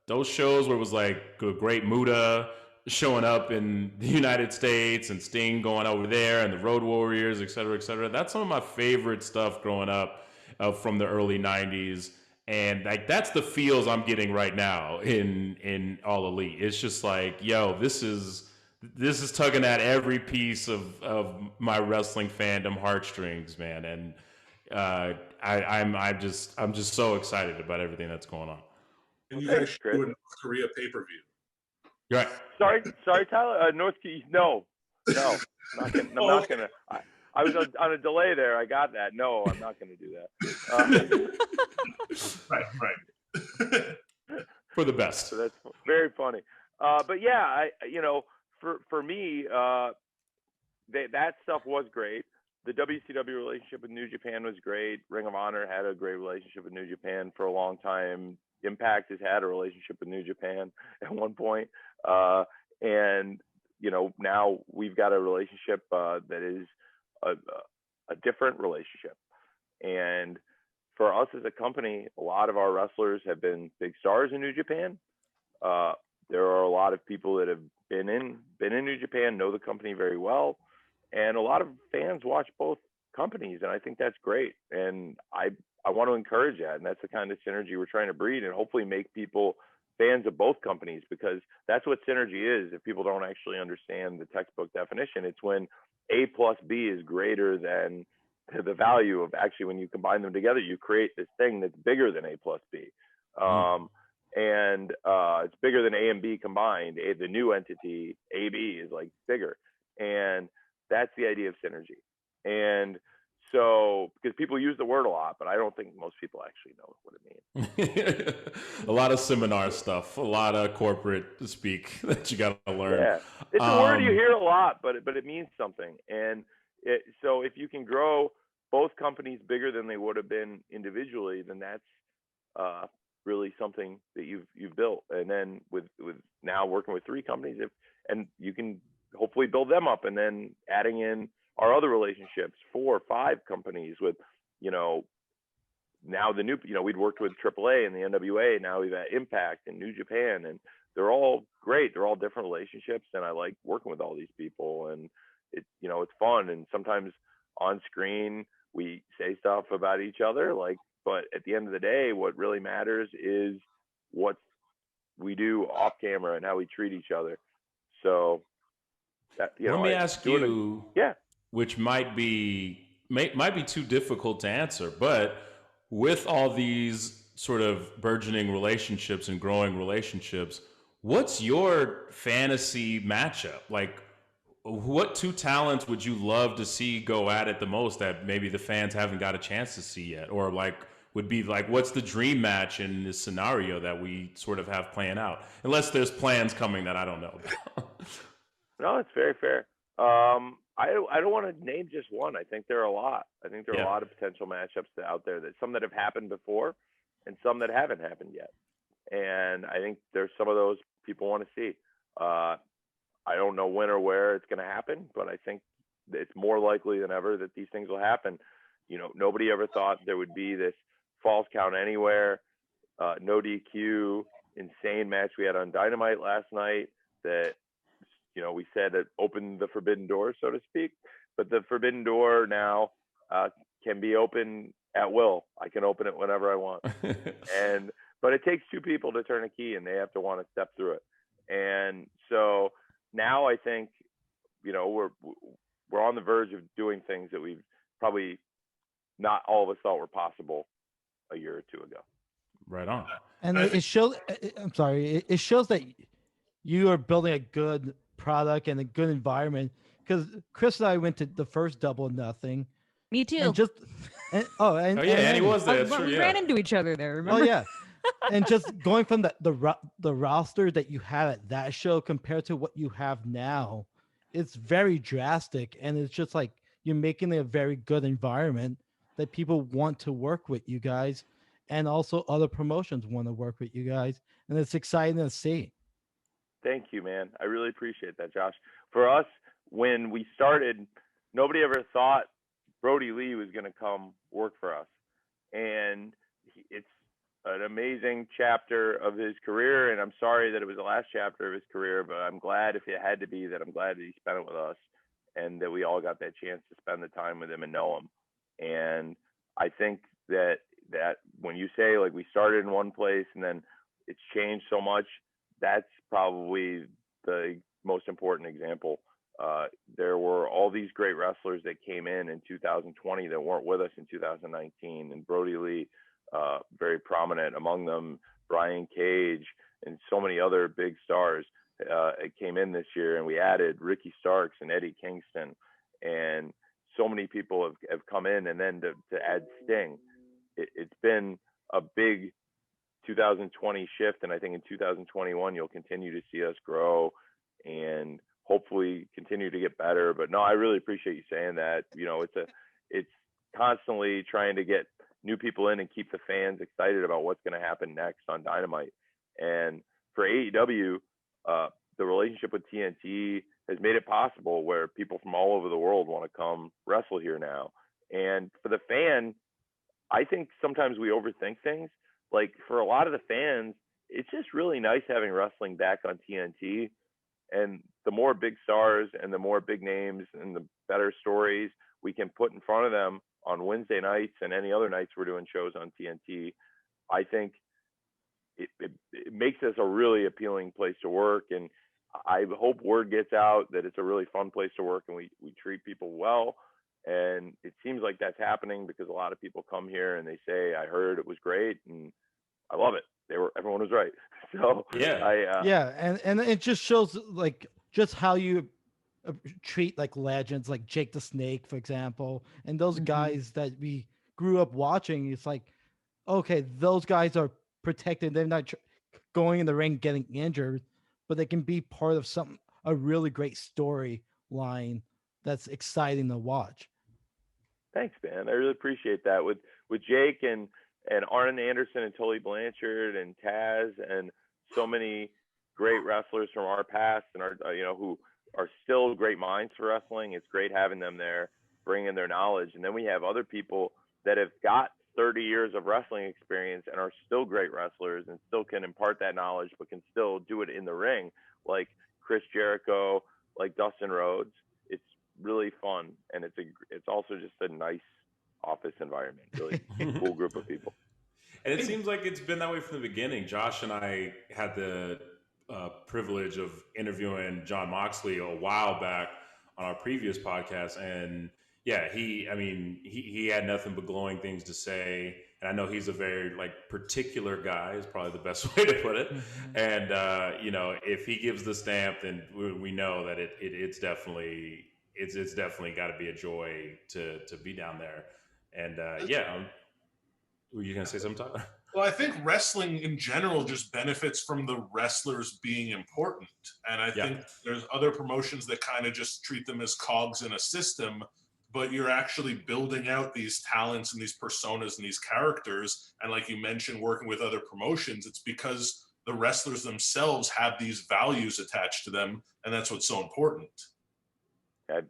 those shows where it was like a great Muta showing up in the United States and Sting going over there and the Road Warriors, et cetera, et cetera. That's some of my favorite stuff growing up from the early 90s. And like that's the feels I'm getting right now in All Elite. It's just like, this is tugging at every piece of my wrestling fandom heartstrings, man. And I'm just so excited about everything that's going on. And you guys should do a North Korea pay-per-view. You're right. Sorry, Tyler. North Korea. No. I'm not gonna. I was on a delay there. I got that. No, I'm not gonna do that. Right. For the best. So that's very funny. But yeah, for me, that stuff was great. The WCW relationship with New Japan was great. Ring of Honor had a great relationship with New Japan for a long time. Impact has had a relationship with New Japan at one point. And, now we've got a relationship that is a different relationship. And for us as a company, a lot of our wrestlers have been big stars in New Japan. There are a lot of people that have been in New Japan, know the company very well. And a lot of fans watch both companies, and I think that's great. And I want to encourage that, and that's the kind of synergy we're trying to breed and hopefully make people fans of both companies, because that's what synergy is. If people don't actually understand the textbook definition, it's when A plus B is greater than the value of actually when you combine them together, you create this thing that's bigger than A plus B. And it's bigger than A and B combined. The new entity, AB, is like bigger. And that's the idea of synergy. And so, because people use the word a lot, but I don't think most people actually know what it means. A lot of seminar stuff, a lot of corporate speak that you got to learn. Yeah, it's a word you hear a lot, but it means something. And so if you can grow both companies bigger than they would have been individually, then that's really something that you've built. And then with now working with 3 companies, and you can hopefully build them up, and then adding in our other relationships, 4 or 5 companies with, now the new, we'd worked with AAA and the NWA, now we've got Impact and New Japan, and they're all great. They're all different relationships, and I like working with all these people, and it's fun. And sometimes on screen we say stuff about each other, but at the end of the day, what really matters is what we do off camera and how we treat each other. So that, let me ask you, yeah, which might be too difficult to answer, but with all these sort of burgeoning relationships and growing relationships, what's your fantasy matchup? Like, what two talents would you love to see go at it the most that maybe the fans haven't got a chance to see yet? Or would be what's the dream match in this scenario that we sort of have playing out? Unless there's plans coming that I don't know about. No, it's very fair. I don't want to name just one. I think there are a lot. I think there are a lot of potential matchups out there, that some that have happened before and some that haven't happened yet. And I think there's some of those people want to see. I don't know when or where it's going to happen, but I think it's more likely than ever that these things will happen. Nobody ever thought there would be this Falls Count Anywhere, no DQ, insane match we had on Dynamite last night that, we said it opened the forbidden door, so to speak. But the forbidden door now can be open at will. I can open it whenever I want. But it takes two people to turn a key, and they have to want to step through it. And so now I think, we're on the verge of doing things that we've probably not all of us thought were possible a year or two ago. Right on. And it shows. I'm sorry. It shows that you are building a good product and a good environment. Because Chris and I went to the first Double or Nothing. Me too. And he was there. We ran into each other there. Remember? Oh yeah. And just going from the roster that you had at that show compared to what you have now, it's very drastic. And it's just like you're making a very good environment that people want to work with you guys, and also other promotions want to work with you guys. And it's exciting to see. Thank you, man. I really appreciate that, Josh. For us, when we started, nobody ever thought Brody Lee was going to come work for us. And it's an amazing chapter of his career. And I'm sorry that it was the last chapter of his career, but I'm glad, if it had to be, that I'm glad that he spent it with us and that we all got that chance to spend the time with him and know him. And I think that when you say, we started in one place and then it's changed so much, that's probably the most important example. There were all these great wrestlers that came in 2020 that weren't with us in 2019, and Brody Lee, very prominent among them, Brian Cage, and so many other big stars came in this year. And we added Ricky Starks and Eddie Kingston, and so many people have come in. And then to add Sting, it's been a big 2020 shift, and I think in 2021 you'll continue to see us grow and hopefully continue to get better. But no, I really appreciate you saying that. It's constantly trying to get new people in and keep the fans excited about what's going to happen next on Dynamite. And for AEW, the relationship with TNT has made it possible where people from all over the world want to come wrestle here now. And for the fan, I think sometimes we overthink things. For a lot of the fans, it's just really nice having wrestling back on TNT. And the more big stars and the more big names and the better stories we can put in front of them on Wednesday nights and any other nights we're doing shows on TNT, I think it makes us a really appealing place to work. And I hope word gets out that it's a really fun place to work and we treat people well. And it seems like that's happening because a lot of people come here and they say, I heard it was great, and I love it. Everyone was right. So and it just shows just how you treat legends like Jake the Snake, for example, and those guys that we grew up watching. It's okay, those guys are protected. They're not going in the ring getting injured, but they can be part of a really great storyline that's exciting to watch. Thanks, man. I really appreciate that. With Jake and Arn Anderson and Tully Blanchard and Taz and so many great wrestlers from our past and our who are still great minds for wrestling. It's great having them there, bringing their knowledge. And then we have other people that have got 30 years of wrestling experience and are still great wrestlers and still can impart that knowledge, but can still do it in the ring, like Chris Jericho, like Dustin Rhodes. It's really fun, and it's also just a nice office environment. Really cool group of people. And it seems like it's been that way from the beginning. Josh and I had the privilege of interviewing John Moxley a while back on our previous podcast, and yeah, he had nothing but glowing things to say. And I know he's a very particular guy is probably the best way to put it. And if he gives the stamp, then we know that it's definitely got to be a joy to be down there. And were you gonna say something, Tyler? Well, I think wrestling in general just benefits from the wrestlers being important. And I think there's other promotions that kind of just treat them as cogs in a system, but you're actually building out these talents and these personas and these characters. And like you mentioned, working with other promotions, it's because the wrestlers themselves have these values attached to them. And that's what's so important.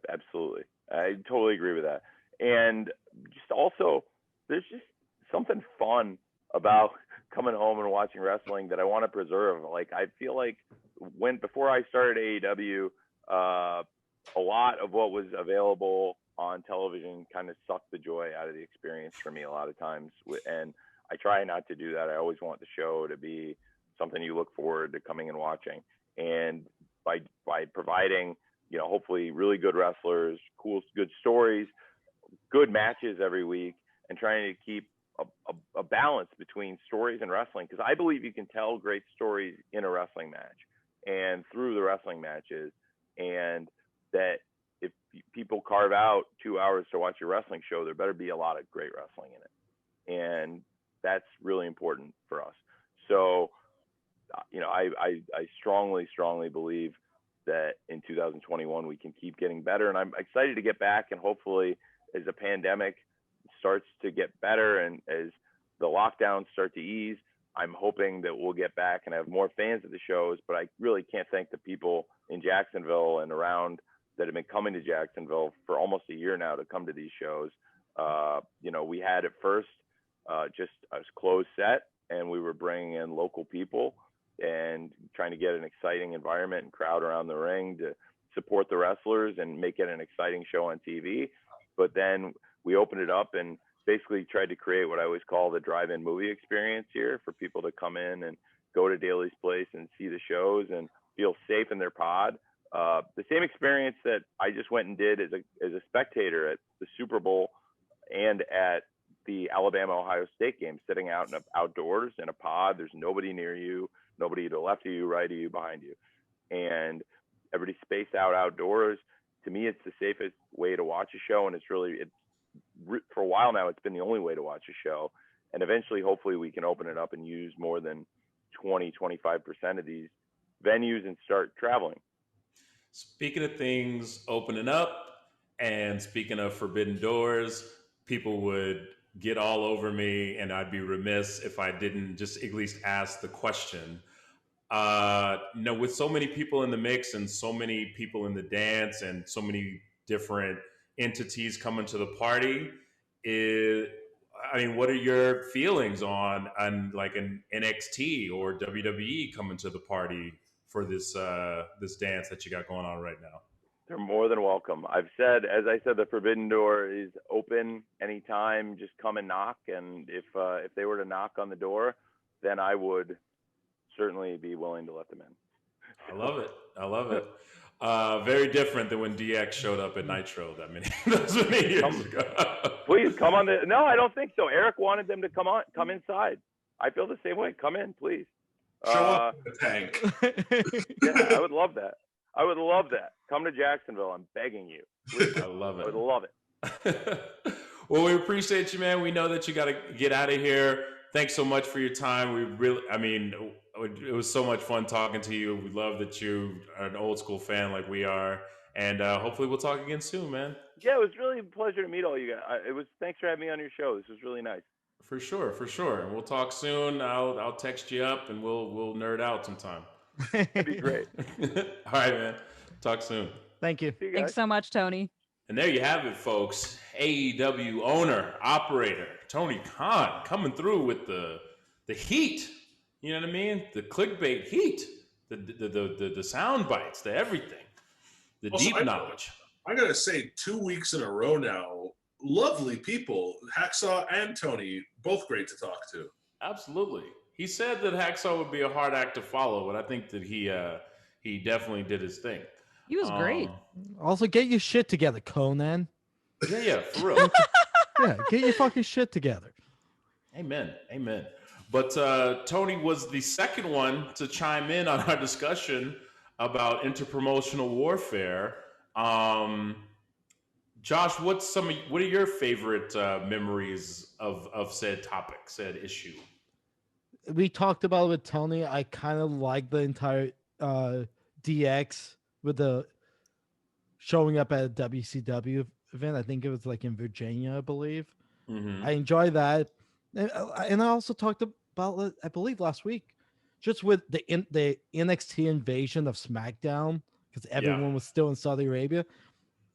Absolutely. I totally agree with that. And just also, there's just something fun about coming home and watching wrestling that I want to preserve. Like, I feel like before I started AEW, a lot of what was available on television kind of sucked the joy out of the experience for me a lot of times. And I try not to do that. I always want the show to be something you look forward to coming and watching. And by providing, hopefully really good wrestlers, good stories, good matches every week, and trying to keep a balance between stories and wrestling, because I believe you can tell great stories in a wrestling match and through the wrestling matches, and that if people carve out 2 hours to watch a wrestling show, there better be a lot of great wrestling in it, and that's really important for us. So I strongly believe that in 2021 we can keep getting better, and I'm excited to get back, and hopefully as the pandemic starts to get better and as the lockdowns start to ease, I'm hoping that we'll get back and have more fans of the shows. But I really can't thank the people in Jacksonville and around that have been coming to Jacksonville for almost a year now to come to these shows. We had at first just a closed set, and we were bringing in local people and trying to get an exciting environment and crowd around the ring to support the wrestlers and make it an exciting show on TV. But then we opened it up and basically tried to create what I always call the drive-in movie experience here for people to come in and go to Daly's Place and see the shows and feel safe in their pod. The same experience that I just went and did as a spectator at the Super Bowl and at the Alabama-Ohio State game, sitting out outdoors in a pod. There's nobody near you, nobody to the left of you, right of you, behind you. And everybody's spaced out outdoors. To me, it's the safest way to watch a show, and for a while now, it's been the only way to watch a show. And eventually, hopefully, we can open it up and use more than 20-25% of these venues and start traveling. Speaking of things opening up, and speaking of forbidden doors, people would get all over me, and I'd be remiss if I didn't just at least ask the question. With so many people in the mix and so many people in the dance and so many different entities coming to the party, what are your feelings on like an NXT or WWE coming to the party for this dance that you got going on right now? They're more than welcome. As I said, the Forbidden Door is open anytime. Just come and knock. And if they were to knock on the door, then I would certainly be willing to let them in. I love it. Very different than when DX showed up at Nitro that many years ago. Please come on. No, I don't think so. Eric wanted them to come inside. I feel the same way. Come in, please. Show up in the tank. Yeah, I would love that. Come to Jacksonville. I'm begging you. Please. I love it. I would love it. Well, we appreciate you, man. We know that you got to get out of here. Thanks so much for your time. It was so much fun talking to you. We love that you are an old school fan like we are. And hopefully we'll talk again soon, man. Yeah, it was really a pleasure to meet all you guys. Thanks for having me on your show. This was really nice. For sure. And we'll talk soon. I'll text you up and we'll nerd out sometime. That'd be great. All right, man. Talk soon. Thank you. Thanks so much, Tony. And there you have it, folks. AEW owner, operator, Tony Khan coming through with the heat. You know what I mean? The clickbait heat, the sound bites, the everything, the Also, deep knowledge. I gotta say, 2 weeks in a row now, lovely people. Hacksaw and Tony, both great to talk to. Absolutely. He said that Hacksaw would be a hard act to follow, but I think that he definitely did his thing. He was great. Also, get your shit together, Conan. Yeah, for real. Yeah, get your fucking shit together. Amen. But Tony was the second one to chime in on our discussion about interpromotional warfare. Josh, what are your favorite memories of said topic, said issue? We talked about it with Tony. I kind of like the entire DX with the showing up at a WCW event. I think it was like in Virginia, I believe. Mm-hmm. I enjoy that. And I also talked about it, I believe, last week, just with the NXT invasion of SmackDown, because everyone was still in Saudi Arabia.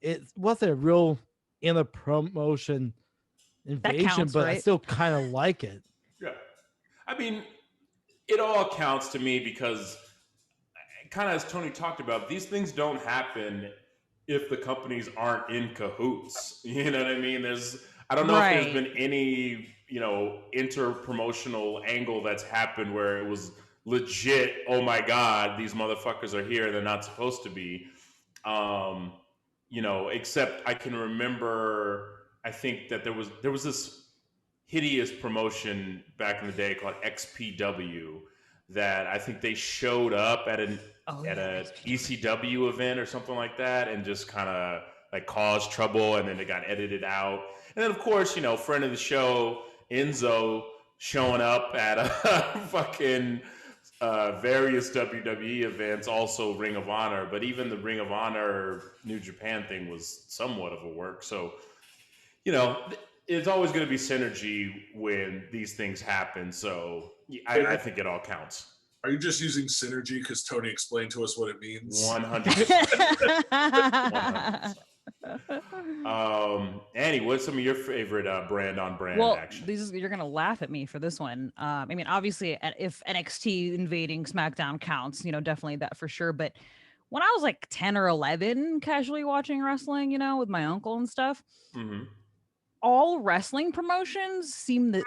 It wasn't a real inter-promotion invasion, counts, but right? I still kind of like it. Yeah. I mean, it all counts to me because, kind of as Tony talked about, these things don't happen if the companies aren't in cahoots. You know what I mean? I don't know if there's been any, inter-promotional angle that's happened where it was legit, oh my God, these motherfuckers are here, they're not supposed to be. Except I can remember, I think that there was this hideous promotion back in the day called XPW that I think they showed up at a ECW event or something like that and just kind of like caused trouble, and then it got edited out. And then of course, friend of the show Enzo showing up at a fucking various WWE events, also Ring of Honor, but even the Ring of Honor New Japan thing was somewhat of a work. So, it's always going to be synergy when these things happen. So I think it all counts. Are you just using synergy because Tony explained to us what it means? 100%. 100%. Annie, what's some of your favorite brand-on-brand action? You're gonna laugh at me for this one. Obviously, if NXT invading SmackDown counts, definitely that for sure. But when I was like 10 or 11, casually watching wrestling, with my uncle and stuff, all wrestling promotions seemed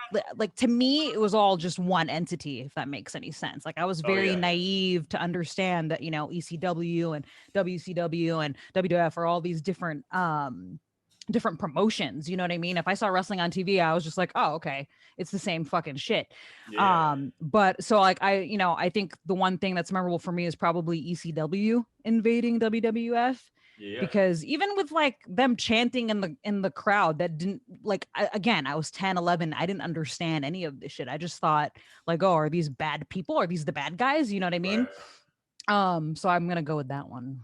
to me, it was all just one entity, if that makes any sense. Like I was very naive to understand that, ECW and WCW and WWF are all these different promotions. You know what I mean? If I saw wrestling on TV, I was just like, oh, okay, it's the same fucking shit. Yeah. But so like I think the one thing that's memorable for me is probably ECW invading WWF. Yeah. Because even with like them chanting in the crowd, that didn't I was 10, 11. I didn't understand any of this shit. I just thought like, oh, are these bad people? Are these the bad guys? You know what I mean? Right. So I'm going to go with that one.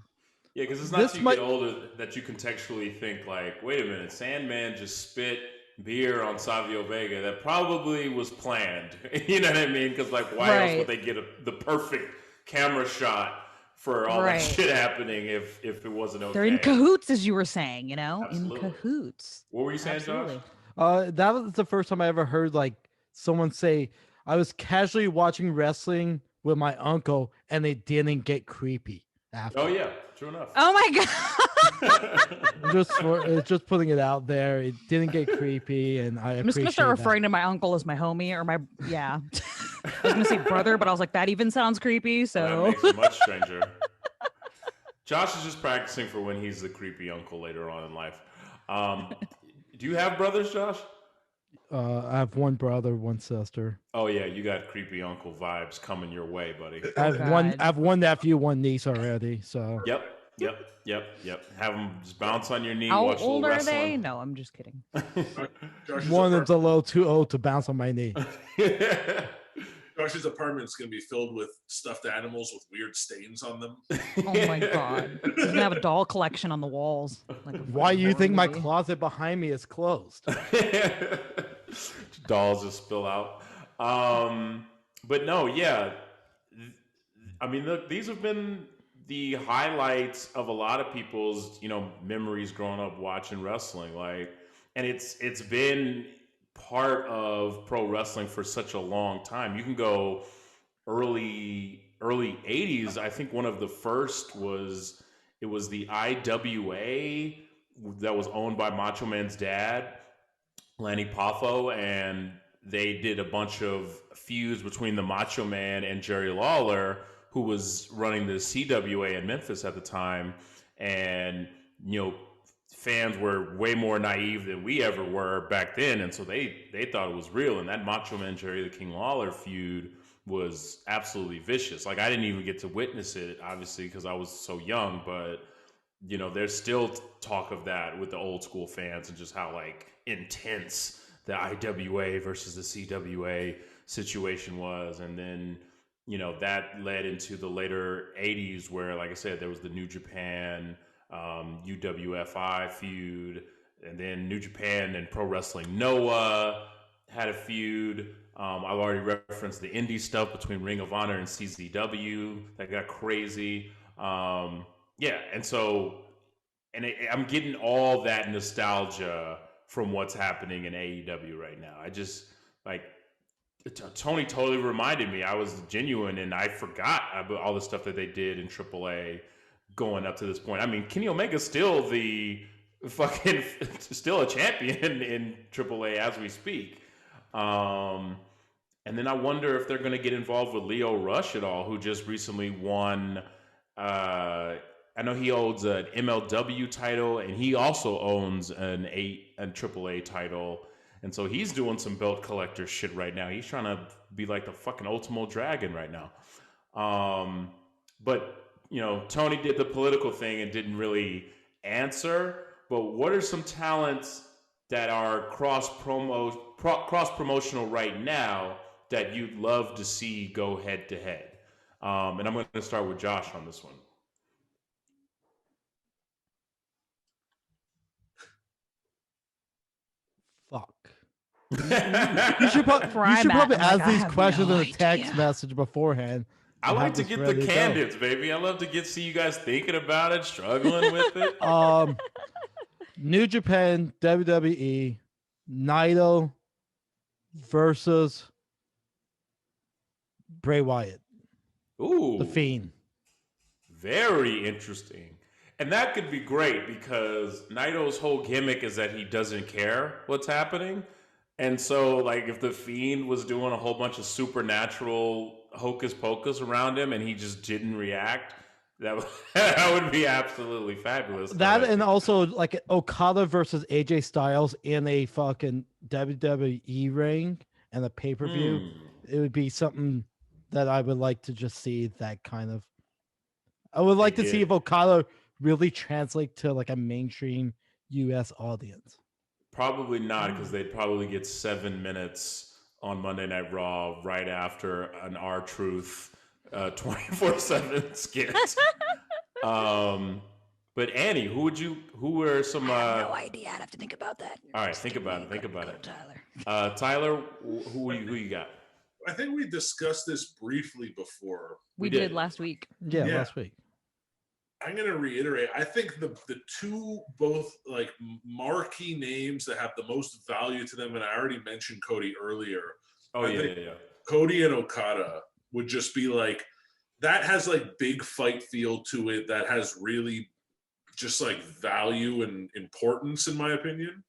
Yeah. Cause it's not till you get older that you contextually think like, wait a minute, Sandman just spit beer on Savio Vega. That probably was planned. You know what I mean? Cause like, why else would they get the perfect camera shot for all that shit happening if it wasn't okay? They're in cahoots, as you were saying, Absolutely. In cahoots. What were you saying, Absolutely. Josh? That was the first time I ever heard like someone say, I was casually watching wrestling with my uncle and it didn't get creepy after. Oh yeah, true enough. Oh my God. just putting it out there. It didn't get creepy, and I'm just gonna start referring to my uncle as my homie or my I was gonna say brother, but I was like, that even sounds creepy. So that makes it much stranger. Josh is just practicing for when he's the creepy uncle later on in life. Do you have brothers, Josh? I have one brother, one sister. Oh yeah, you got creepy uncle vibes coming your way, buddy. I have one nephew, one niece already. So Yep. Have them just bounce on your knee. How watch old are wrestling. they? No, I'm just kidding. One is a little too old to bounce on my knee. Josh's apartment is going to be filled with stuffed animals with weird stains on them. Oh my God. He's going to have a doll collection on the walls. Like why do you think my closet behind me is closed? Dolls just spill out. But no, yeah. I mean, look, these have been the highlights of a lot of people's, memories growing up watching wrestling. Like, and it's been part of pro wrestling for such a long time. You can go early 80s. I think one of the first was the IWA that was owned by Macho Man's dad, Lanny Poffo, and they did a bunch of feuds between the Macho Man and Jerry Lawler, who was running the CWA in Memphis at the time. And, fans were way more naive than we ever were back then. And so they thought it was real. And that Macho Man Jerry the King Lawler feud was absolutely vicious. Like, I didn't even get to witness it, obviously, because I was so young. But, there's still talk of that with the old school fans and just how, like, intense the IWA versus the CWA situation was. And then, that led into the later 80s where, like I said, there was the New Japan, UWFI feud, and then New Japan and Pro Wrestling Noah had a feud. I've already referenced the indie stuff between Ring of Honor and CZW that got crazy. And so, I'm getting all that nostalgia from what's happening in AEW right now. I just, like, Tony totally reminded me. I was genuine and I forgot about all the stuff that they did in AAA going up to this point. I mean, Kenny Omega's still still a champion in AAA as we speak. And then I wonder if they're going to get involved with Leo Rush at all, who just recently won. I know he owns an MLW title, and he also owns an AAA title. And so he's doing some belt collector shit right now. He's trying to be like the fucking Ultimo Dragon right now. But, Tony did the political thing and didn't really answer. But what are some talents that are cross promotional right now that you'd love to see go head to head? And I'm going to start with Josh on this one. Fuck. You should probably ask these questions in a text message beforehand. I like to get the candidates, baby. I love to see you guys thinking about it, struggling with it. New Japan, WWE, Naito versus Bray Wyatt. Ooh. The Fiend. Very interesting. And that could be great because Naito's whole gimmick is that he doesn't care what's happening. And so, like, if the Fiend was doing a whole bunch of supernatural hocus pocus around him and he just didn't react, that would be absolutely fabulous. That and also, like, Okada versus AJ Styles in a fucking WWE ring and a pay-per-view. It would be something that I would like to just see that kind of... I would like to see if Okada really translate to, like, a mainstream U.S. audience. Probably not, because they'd probably get 7 minutes on Monday Night Raw right after an R-Truth 24/7 skit. But Annie, who are some... I have no idea. I'd have to think about that. All right, think about it. Tyler. Tyler, who you got? I think we discussed this briefly before. We did last week. Yeah, last week. I'm going to reiterate. I think the two both like marquee names that have the most value to them, and I already mentioned Cody earlier. Oh, yeah. Cody and Okada would just be like, that has like big fight feel to it. That has really just like value and importance, in my opinion.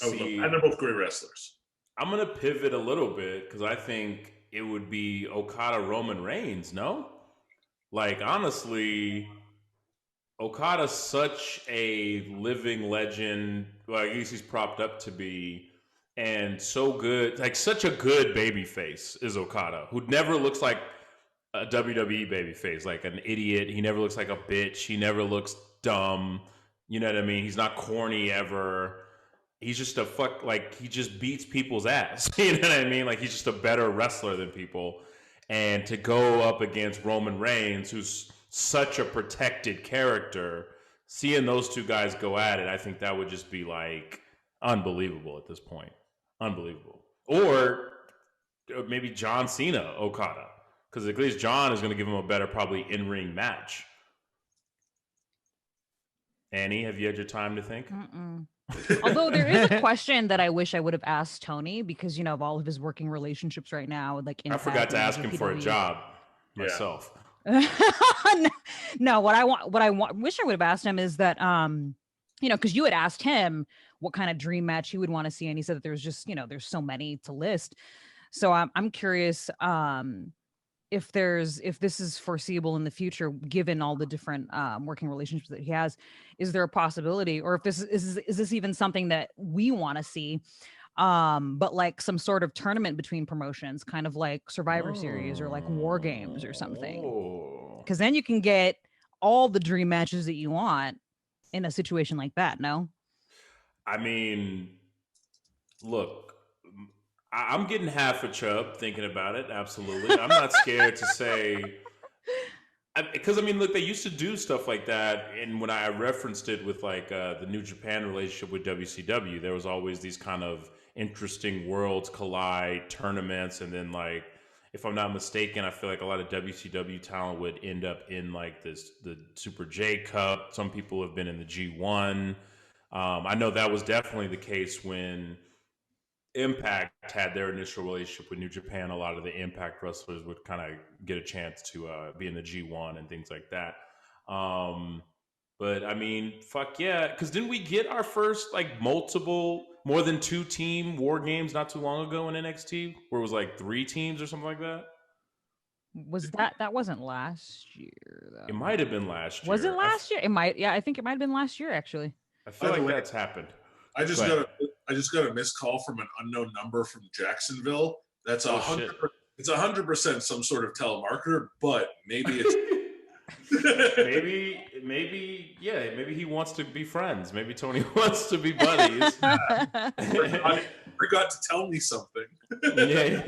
And they're both great wrestlers. I'm going to pivot a little bit because I think it would be Okada Roman Reigns, no? Like, honestly, Okada's such a living legend. Well, at least he's propped up to be. And so good. Like, such a good babyface is Okada, who never looks like a WWE babyface, like an idiot. He never looks like a bitch. He never looks dumb. You know what I mean? He's not corny ever. He's just he just beats people's ass. You know what I mean? Like, he's just a better wrestler than people. And to go up against Roman Reigns, who's such a protected character, seeing those two guys go at it, I think that would just be like unbelievable at this point. Unbelievable. Or maybe John Cena, Okada. Because at least John is going to give him a better, probably in-ring match. Annie, have you had your time to think? Although there is a question that I wish I would have asked Tony, because of all of his working relationships right now, like I forgot to ask him for a job myself. No, what I wish I would have asked him is that because you had asked him what kind of dream match he would want to see, and he said that there's just there's so many to list. So I'm curious if this is foreseeable in the future, given all the different working relationships that he has. Is there a possibility, or if this is this even something that we want to see? But like some sort of tournament between promotions, kind of like Survivor Series or like War Games or something. Because then you can get all the dream matches that you want in a situation like that. No, I mean, look, I'm getting half a chub thinking about it. Absolutely, I'm not scared to say. Because look, they used to do stuff like that, and when I referenced it with like the New Japan relationship with WCW, there was always these kind of interesting worlds collide tournaments, and then like, if I'm not mistaken, I feel like a lot of WCW talent would end up in like the Super J Cup. Some people have been in the G1. I know that was definitely the case when Impact had their initial relationship with New Japan. A lot of the Impact wrestlers would kind of get a chance to be in the G1 and things like that. But I mean, fuck yeah. Because didn't we get our first like more than 2 team War Games not too long ago in NXT, where it was like 3 teams or something like that? Was that wasn't last year though? It might have been last year. Was it last year? It might. Yeah, I think it might have been last year actually. I feel like that's happened. I just got a missed call from an unknown number from Jacksonville. That's 100%. It's 100% some sort of telemarketer, but maybe it's maybe he wants to be friends. Maybe Tony wants to be buddies. Forgot to tell me something. Yeah.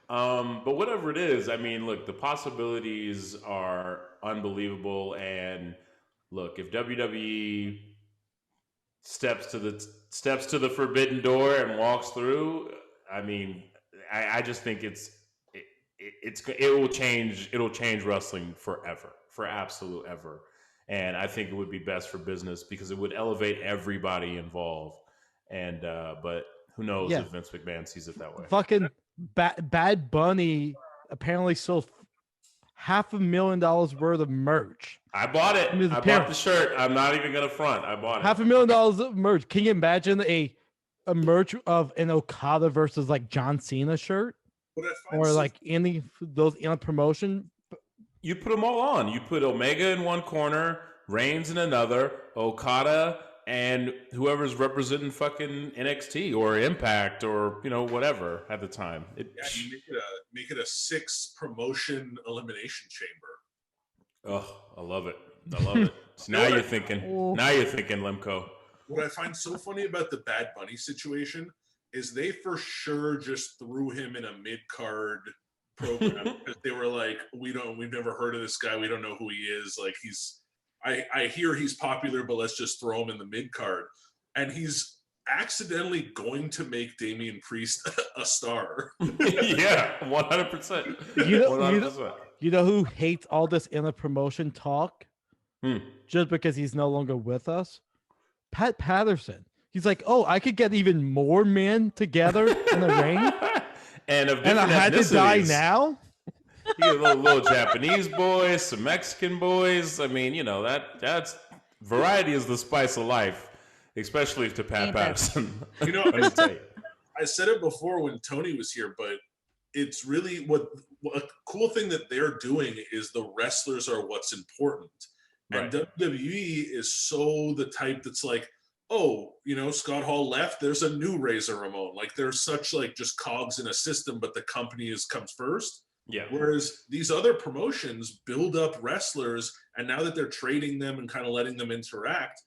But whatever it is, I mean, look, the possibilities are unbelievable, and look, if WWE steps to the forbidden door and walks through, I mean, I just think it'll change wrestling forever, for absolute ever. And I think it would be best for business because it would elevate everybody involved. And but who knows if Vince McMahon sees it that way. Fucking Bad Bunny apparently sold $500,000 worth of merch. I bought it. I bought the shirt. I'm not even gonna front. I bought it. $500,000 of merch. Can you imagine a merch of an Okada versus like John Cena shirt, or like those in a promotion? You put them all on. You put Omega in one corner, Reigns in another, Okada, and whoever's representing fucking NXT or Impact or whatever at the time. You make it a 6 promotion elimination chamber. Oh, I love it. So now you're thinking. Now you're thinking, Lemco. What I find so funny about the Bad Bunny situation is they for sure just threw him in a mid-card program because they were like, we've never heard of this guy. We don't know who he is. Like I hear he's popular, but let's just throw him in the mid-card. And he's accidentally going to make Damian Priest a star. Yeah, 100%. You know who hates all this in a promotion talk? Just because he's no longer with us? Pat Patterson. He's like, oh, I could get even more men together in the ring, and I had to die now. You get little Japanese boys, some Mexican boys. I mean, that's variety is the spice of life, especially to Pat Patterson. I said it before when Tony was here, but it's really what a cool thing that they're doing is the wrestlers are what's important. Right. And WWE is so the type that's like, oh, Scott Hall left, there's a new Razor Ramon. Like they're such like just cogs in a system, but the company comes first. Yeah. Whereas these other promotions build up wrestlers, and now that they're trading them and kind of letting them interact,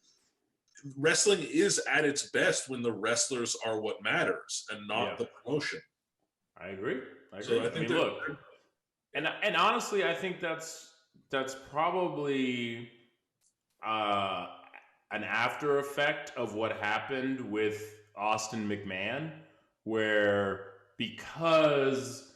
wrestling is at its best when the wrestlers are what matters and not the promotion. I agree. So I think look, and honestly, I think that's probably an after effect of what happened with Austin McMahon, where because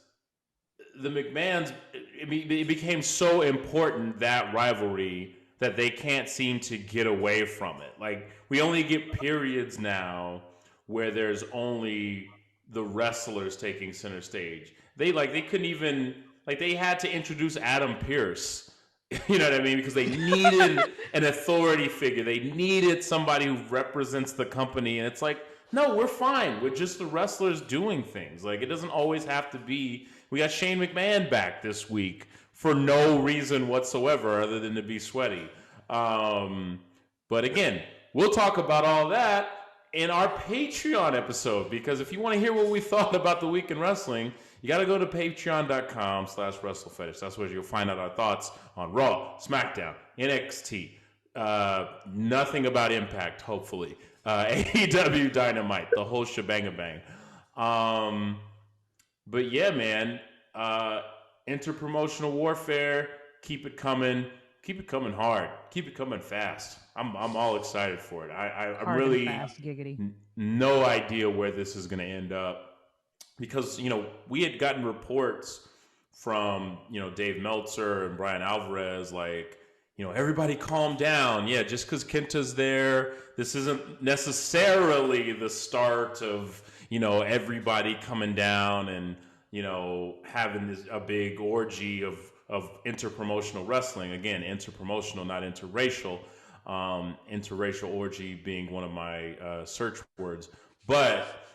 the McMahons, it became so important, that rivalry, that they can't seem to get away from it. Like, we only get periods now where there's only the wrestlers taking center stage. They couldn't even, like, they had to introduce Adam Pearce. You know what I mean? Because they needed an authority figure. They needed somebody who represents the company. And it's like, no, we're fine with just the wrestlers doing things. Like, it doesn't always have to be. We got Shane McMahon back this week for no reason whatsoever other than to be sweaty. But again, we'll talk about all that in our Patreon episode, because if you want to hear what we thought about the week in wrestling, you got to go to patreon.com/WrestleFetish. That's where you'll find out our thoughts on Raw, SmackDown, NXT, nothing about Impact, hopefully, AEW Dynamite, the whole shebang-a-bang. But yeah, man, interpromotional warfare, keep it coming hard, keep it coming fast. I'm all excited for it. I'm really fast, giggity. No idea where this is going to end up, because we had gotten reports from Dave Meltzer and Brian Alvarez, like, everybody calm down. Yeah, just because Kenta's there, this isn't necessarily the start of everybody coming down and having a big orgy of interpromotional wrestling. Again, interpromotional, not interracial. Interracial orgy being one of my search words, but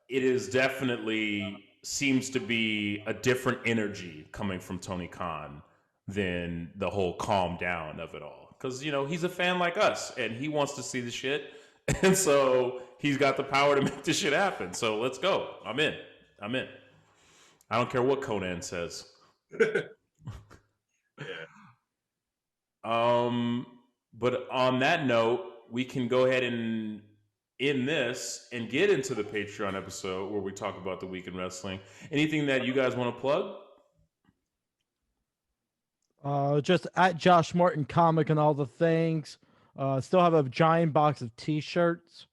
it is definitely seems to be a different energy coming from Tony Khan than the whole calm down of it all. Because he's a fan like us, and he wants to see the shit, and so he's got the power to make the shit happen. So let's go. I'm in. I don't care what Conan says. But on that note, we can go ahead and end this and get into the Patreon episode where we talk about the week in wrestling. Anything that you guys want to plug? Just at Josh Martin Comic and all the things. Still have a giant box of t-shirts.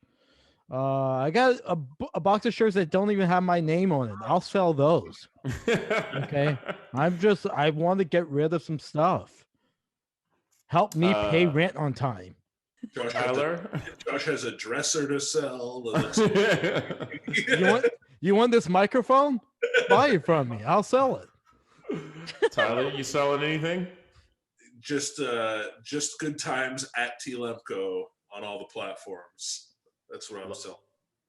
I got a box of shirts that don't even have my name on it. I'll sell those. Okay. I want to get rid of some stuff. Help me pay rent on time. Josh has a dresser to sell. You want this microphone? Buy it from me. I'll sell it. Tyler, you selling anything? Just good times at T Lemco on all the platforms. That's what I'm selling.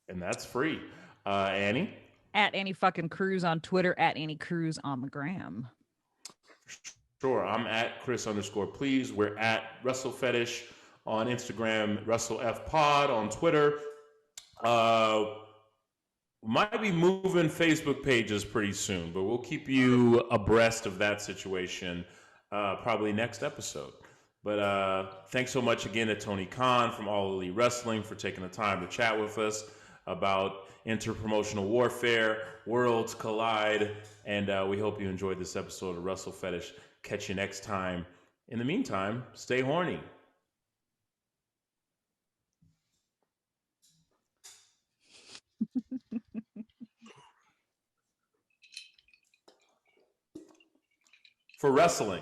And that's free. Annie? At Annie fucking Cruz on Twitter, at Annie Cruz on the gram. Sure. I'm at Chris_please. We're at WrestleFetish on Instagram, WrestleFpod on Twitter. Might be moving Facebook pages pretty soon, but we'll keep you abreast of that situation probably next episode. But thanks so much again to Tony Khan from All Elite Wrestling for taking the time to chat with us about interpromotional warfare, worlds collide, and we hope you enjoyed this episode of WrestleFetish. Catch you next time. In the meantime, stay horny. For wrestling.